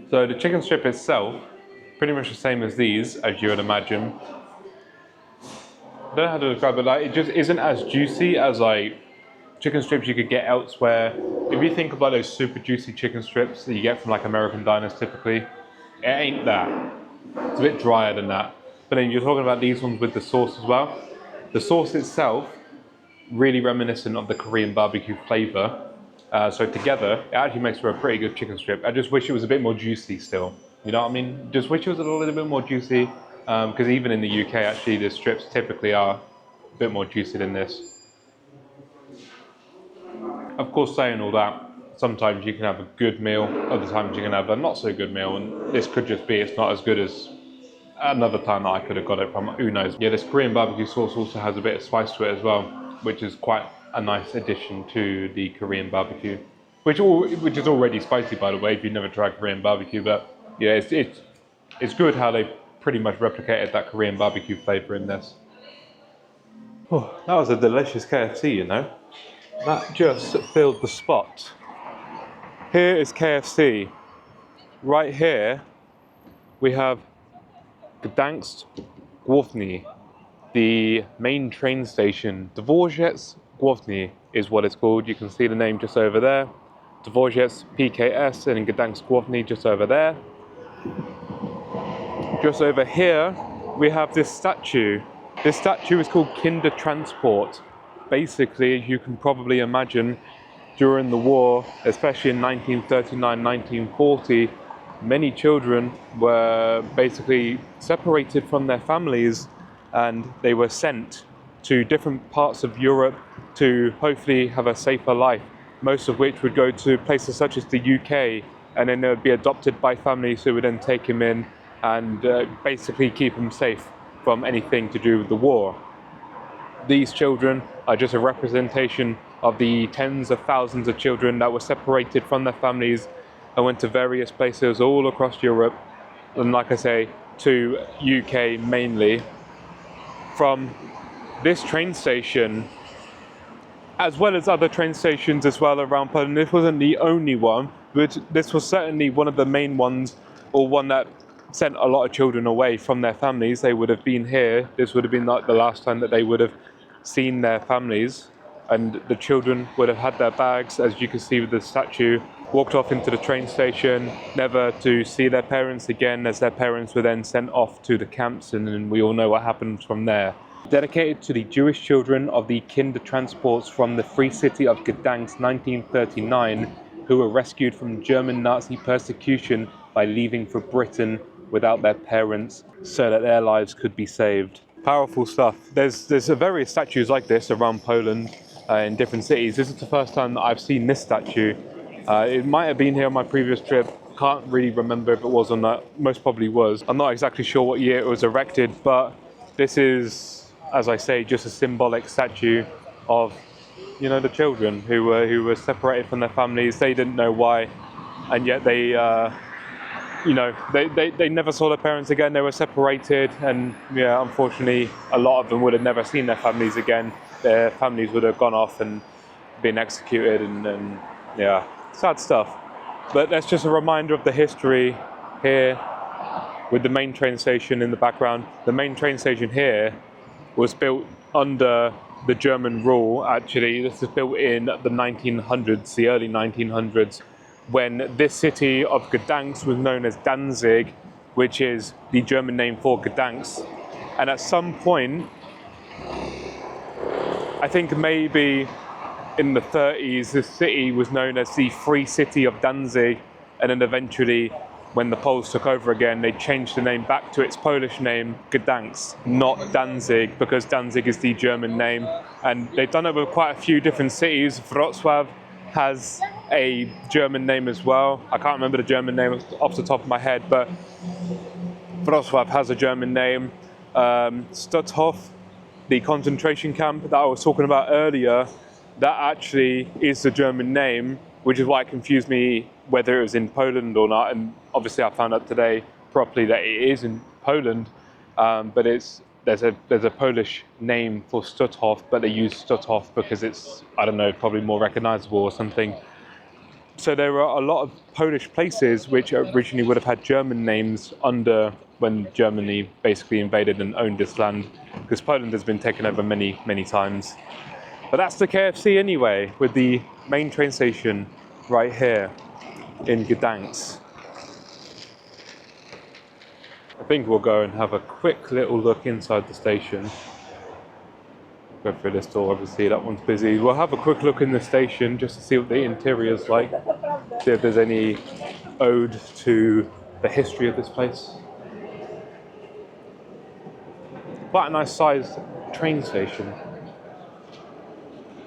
So the chicken strip itself, pretty much the same as these, as you would imagine. I don't know how to describe it, like it just isn't as juicy as like chicken strips you could get elsewhere. If you think about those super juicy chicken strips that you get from like American diners typically, it ain't that. It's a bit drier than that. But then you're talking about these ones with the sauce as well. The sauce itself, really reminiscent of the Korean barbecue flavour. So together, it actually makes for a pretty good chicken strip. I just wish it was a bit more juicy still. You know what I mean? Just wish it was a little bit more juicy. Because even in the UK, actually, the strips typically are a bit more juicy than this. Of course, saying all that, sometimes you can have a good meal, other times you can have a not so good meal, and this could just be it's not as good as another time that I could have got it from, who knows. Yeah, this Korean barbecue sauce also has a bit of spice to it as well, which is quite a nice addition to the Korean barbecue, which is already spicy, by the way, if you've never tried Korean barbecue. But yeah, it's good how they pretty much replicated that Korean barbecue flavour in this. Oh, that was a delicious KFC, you know. That just filled the spot. Here is KFC. Right here, we have Gdańsk Główny, the main train station. Dworzec Główny is what it's called. You can see the name just over there. Dworzec PKS, and Gdańsk Główny just over there. Just over here, we have this statue. This statue is called Kindertransport. Basically, you can probably imagine, during the war, especially in 1939, 1940, many children were basically separated from their families and they were sent to different parts of Europe to hopefully have a safer life, most of which would go to places such as the UK, and then they would be adopted by families who would then take him in and basically keep him safe from anything to do with the war. These children are just a representation of the tens of thousands of children that were separated from their families and went to various places all across Europe, and like I say, to UK mainly. From this train station, as well as other train stations as well around Poland, this wasn't the only one, but this was certainly one of the main ones, or one that sent a lot of children away from their families. They would have been here. This would have been like the last time that they would have seen their families, and the children would have had their bags, as you can see with the statue, walked off into the train station, never to see their parents again, as their parents were then sent off to the camps, and then we all know what happened from there. Dedicated to the Jewish children of the kinder transports from the free city of Gdańsk 1939, who were rescued from German Nazi persecution by leaving for Britain without their parents so that their lives could be saved. Powerful stuff. There's various statues like this around Poland in different cities. This is the first time that I've seen this statue. It might have been here on my previous trip. Can't really remember if it was or not. Most probably was. I'm not exactly sure what year it was erected, but this is, as I say, just a symbolic statue of, you know, the children who were separated from their families. They didn't know why, and yet they, you know, they never saw their parents again. They were separated, and yeah, unfortunately, a lot of them would have never seen their families again. Their families would have gone off and been executed, and yeah, sad stuff. But that's just a reminder of the history here, with the main train station in the background. The main train station here was built under the German rule, actually. This was built in the 1900s, the early 1900s, when this city of Gdańsk was known as Danzig, which is the German name for Gdańsk. And at some point, I think maybe in the 30s, this city was known as the Free City of Danzig, and then eventually, when the Poles took over again, they changed the name back to its Polish name, Gdańsk, not Danzig, because Danzig is the German name. And they've done it with quite a few different cities. Wrocław has a German name as well. I can't remember the German name off the top of my head, but Wrocław has a German name. Stutthof, the concentration camp that I was talking about earlier, that actually is the German name, which is why it confused me whether it was in Poland or not. And obviously I found out today properly that it is in Poland, but there's a Polish name for Stutthof, but they use Stutthof because it's, I don't know, probably more recognizable or something. So there are a lot of Polish places which originally would have had German names under when Germany basically invaded and owned this land, because Poland has been taken over many, many times. But that's the KFC anyway, with the main train station right here in Gdańsk. I think we'll go and have a quick little look inside the station. Go through this door, obviously that one's busy. We'll have a quick look in the station just to see what the interior's like, see if there's any ode to the history of this place. Quite a nice sized train station.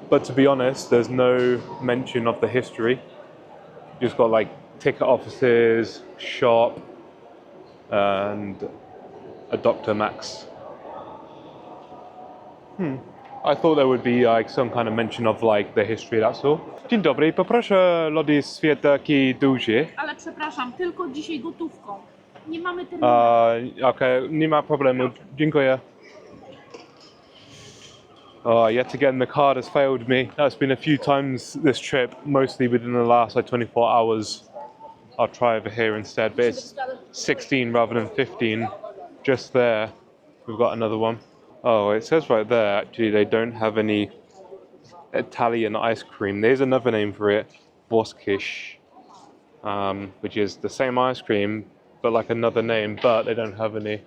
But to be honest, there's no mention of the history. Just got like ticket offices, shop, and a Dr. Max. I thought there would be like some kind of mention of like the history, that's all. Dzień dobry, poproszę lody świetlaki duże. Ale przepraszam, tylko dzisiaj gotówką. Nie mamy terminalu. Okej, nie ma problemu, dziękuję. Yet again, the card has failed me. That's been a few times this trip, mostly within the last like 24 hours. I'll try over here instead, but it's 16 rather than 15. Just there, we've got another one. Oh, it says right there, actually, they don't have any Italian ice cream. There's another name for it, Boskish, which is the same ice cream, but like another name, but they don't have any.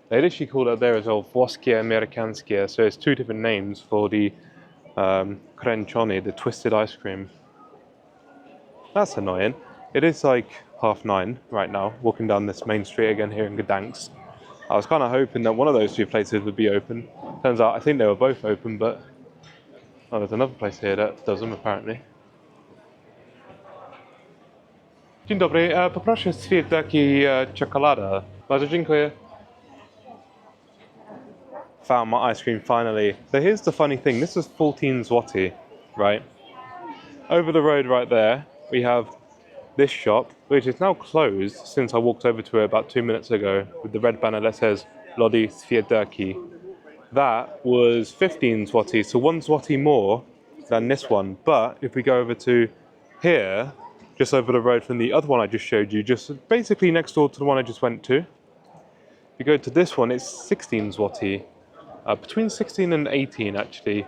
They literally call it there as well, Włoskie Amerykańskie, so it's two different names for the cręczony, the twisted ice cream. That's annoying. It is like 9:30 right now, walking down this main street again here in Gdańsk. I was kind of hoping that one of those two places would be open. Turns out I think they were both open, but oh, there's another place here that does them apparently. Dzień dobry, poproszę świetlaki czekolada. Bardzo dziękuję. Found my ice cream finally. So here's the funny thing, this was 14 zloty, right? Over the road right there, we have this shop, which is now closed since I walked over to it about 2 minutes ago, with the red banner that says Lody Świetlaki. That was 15 zloty, so 1 zloty more than this one. But if we go over to here, just over the road from the other one I just showed you, just basically next door to the one I just went to, if you go to this one, it's 16 zloty. between 16 and 18 actually.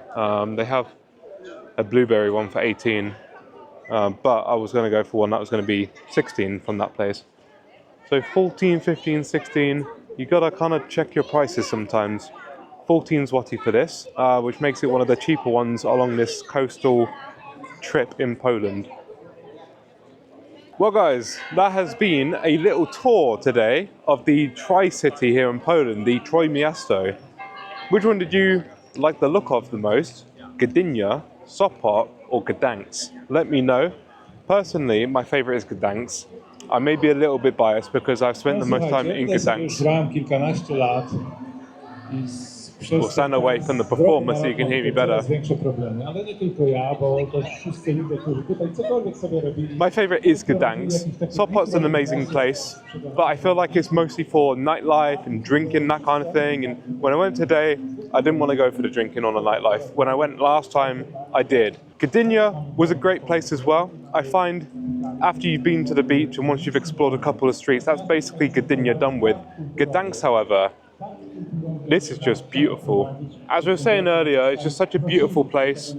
They have a blueberry one for 18, but I was going to go for one that was going to be 16 from that place. So 14, 15, 16, you gotta kind of check your prices sometimes. 14 zloty for this, which makes it one of the cheaper ones along this coastal trip in Poland. Well guys, that has been a little tour today of the Tri-City here in Poland, the Trójmiasto. Which one did you like the look of the most? Gdynia, Sopot or Gdańsk? Let me know. Personally, my favourite is Gdańsk. I may be a little bit biased because I've spent the most time in Gdańsk. We'll stand away from the performer so you can hear me better. My favourite is Gdańsk. Sopot's an amazing place, but I feel like it's mostly for nightlife and drinking, that kind of thing. And when I went today, I didn't want to go for the drinking on the nightlife. When I went last time, I did. Gdynia was a great place as well. I find after you've been to the beach and once you've explored a couple of streets, that's basically Gdynia done with. Gdańsk, however, this is just beautiful. As we were saying earlier, it's just such a beautiful place.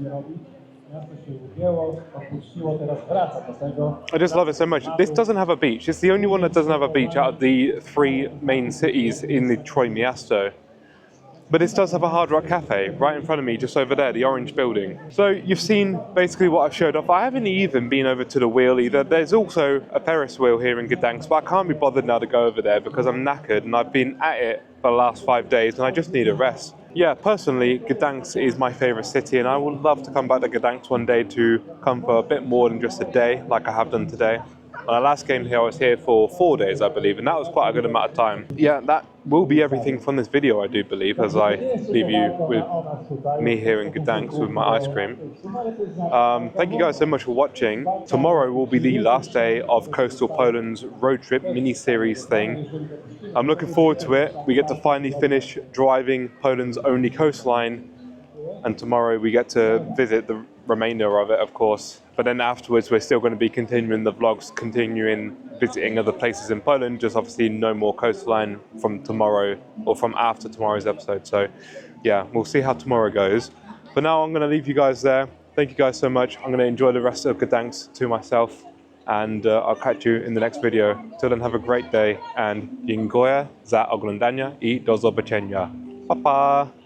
I just love it so much. This doesn't have a beach. It's the only one that doesn't have a beach out of the 3 main cities in the Trójmiasto. But this does have a Hard Rock Cafe right in front of me, just over there, the orange building. So you've seen basically what I've showed off. I haven't even been over to the wheel either. There's also a Ferris wheel here in Gdańsk, but I can't be bothered now to go over there because I'm knackered and I've been at it for the last 5 days and I just need a rest. Yeah, personally, Gdańsk is my favourite city and I would love to come back to Gdańsk one day to come for a bit more than just a day, like I have done today. When I last came here, I was here for 4 days, I believe, and that was quite a good amount of time. Yeah, that will be everything from this video, I do believe, as I leave you with me here in Gdańsk with my ice cream. Thank you guys so much for watching. Tomorrow will be the last day of Coastal Poland's road trip mini-series thing. I'm looking forward to it. We get to finally finish driving Poland's only coastline, and tomorrow we get to visit the remainder of it, of course. But then afterwards, we're still going to be continuing the vlogs, continuing visiting other places in Poland, just obviously no more coastline from tomorrow or from after tomorrow's episode. So yeah, we'll see how tomorrow goes. For now, I'm going to leave you guys there. Thank you guys so much. I'm going to enjoy the rest of Gdańsk to myself, and I'll catch you in the next video. Till then, have a great day and dziękuję za oglądanie I do zobaczenia. Pa pa!